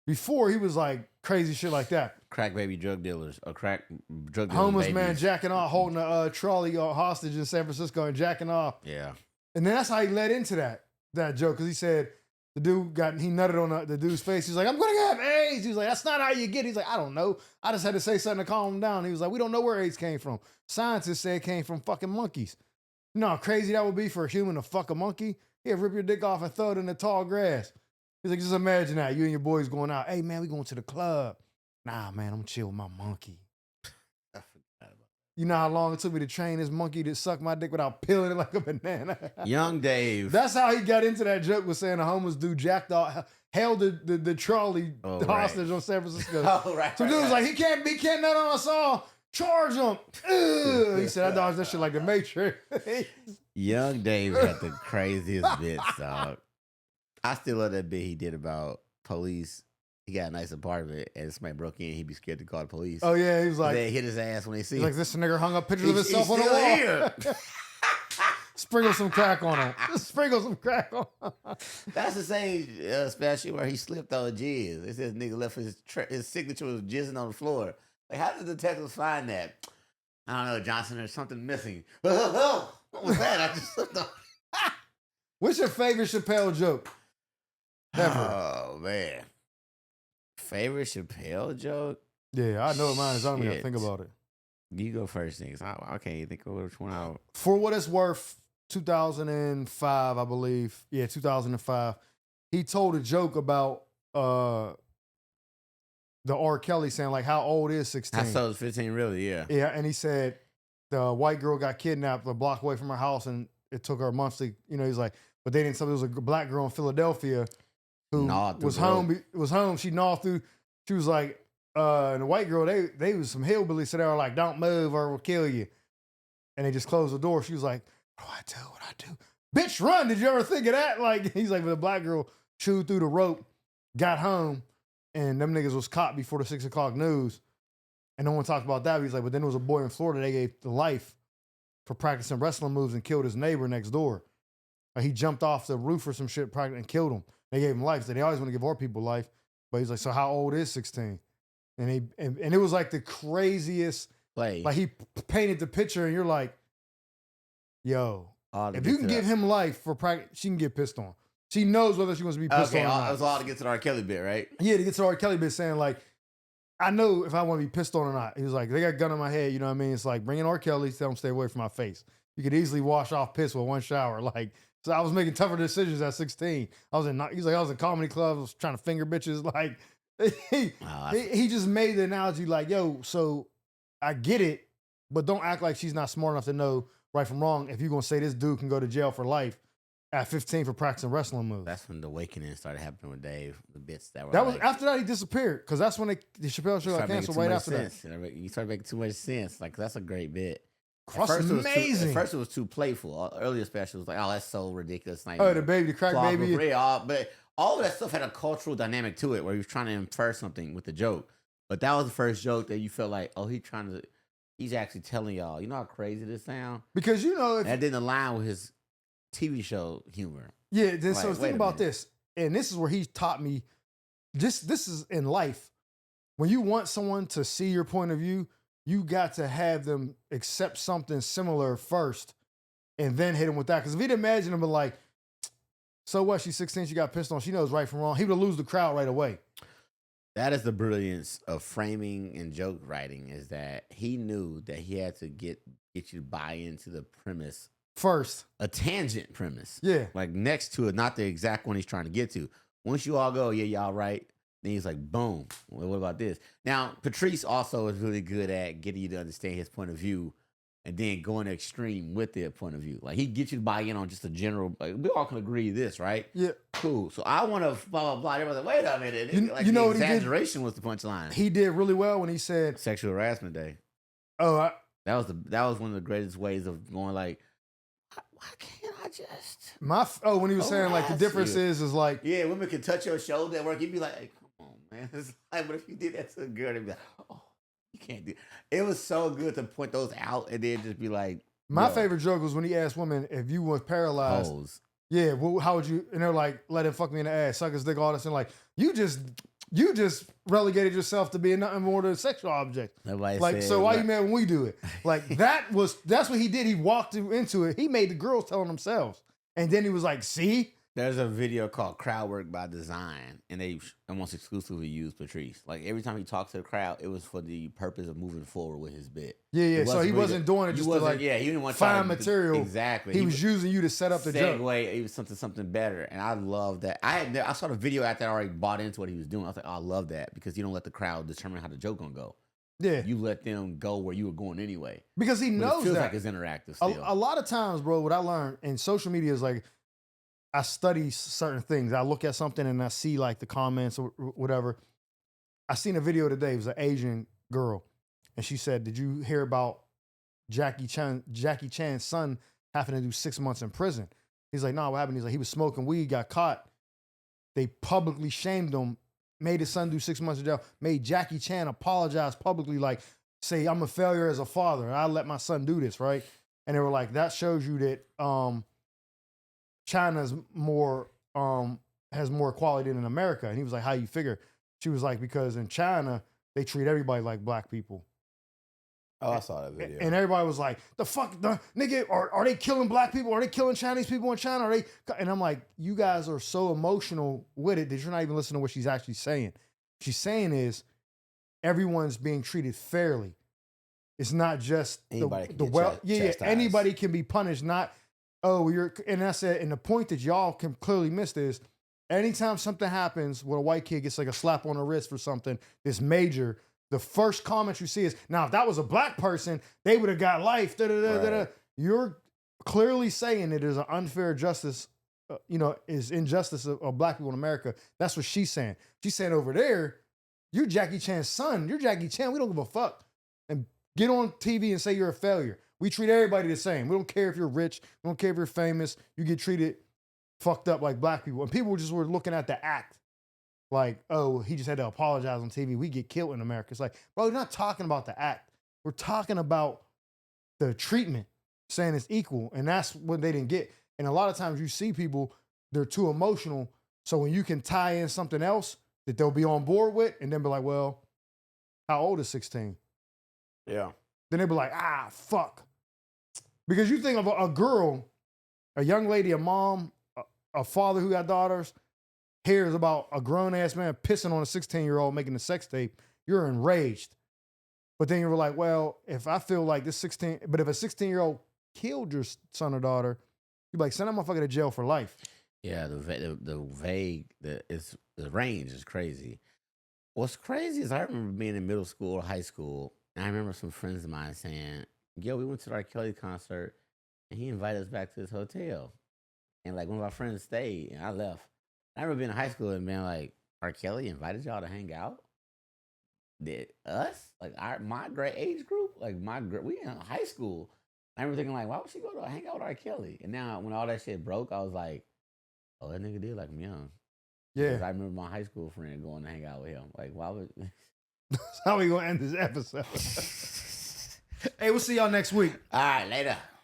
Before he was like crazy shit like that. Crack baby drug dealers or crack drug dealers. Homeless babies. man jacking off, holding a trolley hostage in San Francisco and jacking off. Yeah. And then that's how he led into that joke. Because he said the dude he nutted on the dude's face. He's like, I'm going to have AIDS. He was like, that's not how you get it. He's like, I don't know. I just had to say something to calm him down. He was like, we don't know where AIDS came from. Scientists say it came from fucking monkeys. You know how crazy that would be for a human to fuck a monkey? He'll rip your dick off and throw it in the tall grass. He's like, just imagine that. You and your boys going out. Hey, man, we going to the club. Nah, man, I'm going to chill with my monkey. I forgot about You know how long it took me to train this monkey to suck my dick without peeling it like a banana? Young Dave. That's how he got into that joke, was saying a homeless dude jacked off, held the trolley hostage on San Francisco. Oh, right. So dude was like, he can't nut on us all. Charge him. He said, I dodged that shit like the Matrix. Young Dave had the craziest bits, dog. I still love that bit he did about police. He got a nice apartment, and somebody broke in. He'd be scared to call the police. Oh yeah, he was like, they hit his ass when they see. He's like, this nigga hung up pictures of himself on the wall. Here. Sprinkle some crack on him. Sprinkle some crack on him. That's the same special where he slipped on jizz. It says nigga left his signature was jizzing on the floor. Like, how did the detectives find that? I don't know, Johnson. There's something missing. What was that? I just slipped on. What's your favorite Chappelle joke? Ever? Oh man, favorite Chappelle joke? Yeah, I know mine is. I don't even think about it. You go first, niggas. I can't even think of which one out. For what it's worth, 2005, I believe. Yeah, 2005. He told a joke about the R. Kelly saying, like, how old is 16? I saw it was 15, really, yeah. Yeah, and he said the white girl got kidnapped a block away from her house, and it took her months to, he's like, but they didn't tell me there was a black girl in Philadelphia who was home. She gnawed through. She was like, and the white girl, they was some hillbillies, so they were like, don't move or we'll kill you. And they just closed the door. She was like, what do I do? Bitch, run. Did you ever think of that? Like, he's like, but the black girl chewed through the rope, got home, and them niggas was caught before the 6 o'clock news. And no one talked about that. He's like, but then there was a boy in Florida they gave the life for practicing wrestling moves and killed his neighbor next door. He jumped off the roof or some shit and killed him. They gave him life. So they always want to give our people life. But he's like, so how old is 16? And it was like the craziest play. Like, he painted the picture, and you're like, yo, if you can give him life for practice, she can get pissed on. She knows whether she wants to be pissed on or not. It was all to get to the R. Kelly bit, right? Yeah, to get to the R. Kelly bit, saying like, I know if I want to be pissed on or not. He was like, they got a gun in my head, you know what I mean? It's like, bring in R. Kelly, tell him stay away from my face. You could easily wash off piss with one shower. Like, so I was making tougher decisions at 16. He's like, I was in comedy clubs, I was trying to finger bitches. Like, he just made the analogy like, yo, so I get it, but don't act like she's not smart enough to know right from wrong if you're going to say this dude can go to jail for life at 15 for practicing wrestling moves. That's when the awakening started happening with Dave. The bits that were was after that he disappeared, because that's when the Chappelle show got canceled right after that. You started making too much sense. Like, that's a great bit. That's amazing. At first it was too playful. Earlier special was like, oh, that's so ridiculous. Like, the crack baby. But all of that stuff had a cultural dynamic to it where he was trying to infer something with the joke. But that was the first joke that you felt like, oh, he's actually telling y'all, you know how crazy this sounds? Because that didn't align with his TV show humor. Yeah, so think about this. And this is where he taught me, this is in life. When you want someone to see your point of view, you got to have them accept something similar first and then hit him with that. Because if he'd imagine him like, so what, she's 16, she got pissed on, she knows right from wrong, he would lose the crowd right away. That is the brilliance of framing and joke writing, is that he knew that he had to get you to buy into the premise first. A tangent premise. Yeah. Like next to it, not the exact one he's trying to get to. Once you all go, yeah, y'all right. Then he's like, boom. Well, what about this? Now, Patrice also is really good at getting you to understand his point of view and then going extreme with their point of view. Like, he gets you to buy in on just a general, like, we all can agree this, right? Yeah. Cool. So I want to blah, blah, blah. Everyone's like, wait a minute. You know what exaggeration was the punchline. He did really well when he said Sexual Harassment Day. Oh, that was one of the greatest ways of going like, why can't I just when he was saying like the difference is like, yeah, women can touch your shoulder at work. You'd be like, hey, come on, man. It's like, but if you did that to a girl, they'd be like, oh, you can't do it. It was so good to point those out and then just be like, my favorite joke was when he asked women if you was paralyzed. Pose. Yeah, well, how would you? And they're like, let him fuck me in the ass, suck his dick, all this, and like, you just relegated yourself to being nothing more than a sexual object. Nobody like, said, so why you mad when we do it? Like, that's what he did. He walked into it. He made the girls tell on themselves. And then he was like, see? There's a video called Crowd Work by Design, and they almost exclusively use Patrice. Like every time he talks to the crowd, it was for the purpose of moving forward with his bit. Yeah. So he wasn't doing it just to like he didn't want find material. Exactly. He was using you to set up the joke. It was something better, and I love that. I saw the video after I already bought into what he was doing. I was like, oh, I love that because you don't let the crowd determine how the joke gonna go. Yeah. You let them go where you were going anyway. Because he knows it feels that. like it's interactive still. A lot of times, bro, what I learned in social media is like, I study certain things. I look at something and I see like the comments or whatever. I seen a video today. It was an Asian girl. And she said, did you hear about Jackie Chan's son having to do 6 months in prison? He's like, no, what happened? He's like, he was smoking weed, got caught. They publicly shamed him, made his son do 6 months in jail, made Jackie Chan apologize publicly, like, say, I'm a failure as a father, and I let my son do this, right? And they were like, that shows you that China's more has more equality than America. And he was like, how you figure? She was like, because in China, they treat everybody like black people. Oh, I saw that video. And everybody was like, the nigga, are they killing black people? Are they killing Chinese people in China? Are they? And I'm like, you guys are so emotional with it that you're not even listening to what she's actually saying. What she's saying is everyone's being treated fairly. It's not just anybody anybody can be punished, not, and I said, and the point that y'all can clearly miss is anytime something happens when a white kid gets like a slap on the wrist for something that's major, the first comment you see is, now, if that was a black person, they would have got life. Right. You're clearly saying it is an unfair justice, is injustice of black people in America. That's what she's saying. She's saying over there, you're Jackie Chan's son. You're Jackie Chan. We don't give a fuck. And get on TV and say you're a failure. We treat everybody the same. We don't care if you're rich. We don't care if you're famous. You get treated fucked up like black people. And people just were looking at the act. Like, oh, he just had to apologize on TV. We get killed in America. It's like, bro, we're not talking about the act. We're talking about the treatment, saying it's equal. And that's what they didn't get. And a lot of times you see people, they're too emotional. So when you can tie in something else that they'll be on board with and then be like, well, how old is 16? Yeah. Then they'll be like, fuck. Because you think of a girl, a young lady, a mom, a father who got daughters, hears about a grown-ass man pissing on a 16-year-old making a sex tape, you're enraged. But then you're like, well, if I feel like this if a 16-year-old killed your son or daughter, you're like, send that motherfucker to jail for life. Yeah, the range is crazy. What's crazy is I remember being in middle school or high school, and I remember some friends of mine saying, yo, we went to the R. Kelly concert, and he invited us back to his hotel. And like one of our friends stayed, and I left. I remember being in high school and being like, R. Kelly invited y'all to hang out? Did us? Like my grade age group? Like we in high school. I remember thinking like, why would she go to hang out with R. Kelly? And now when all that shit broke, I was like, oh, that nigga did like me young. Yeah. I remember my high school friend going to hang out with him. Like, why would... That's how we gonna end this episode. Hey, we'll see y'all next week. All right, later.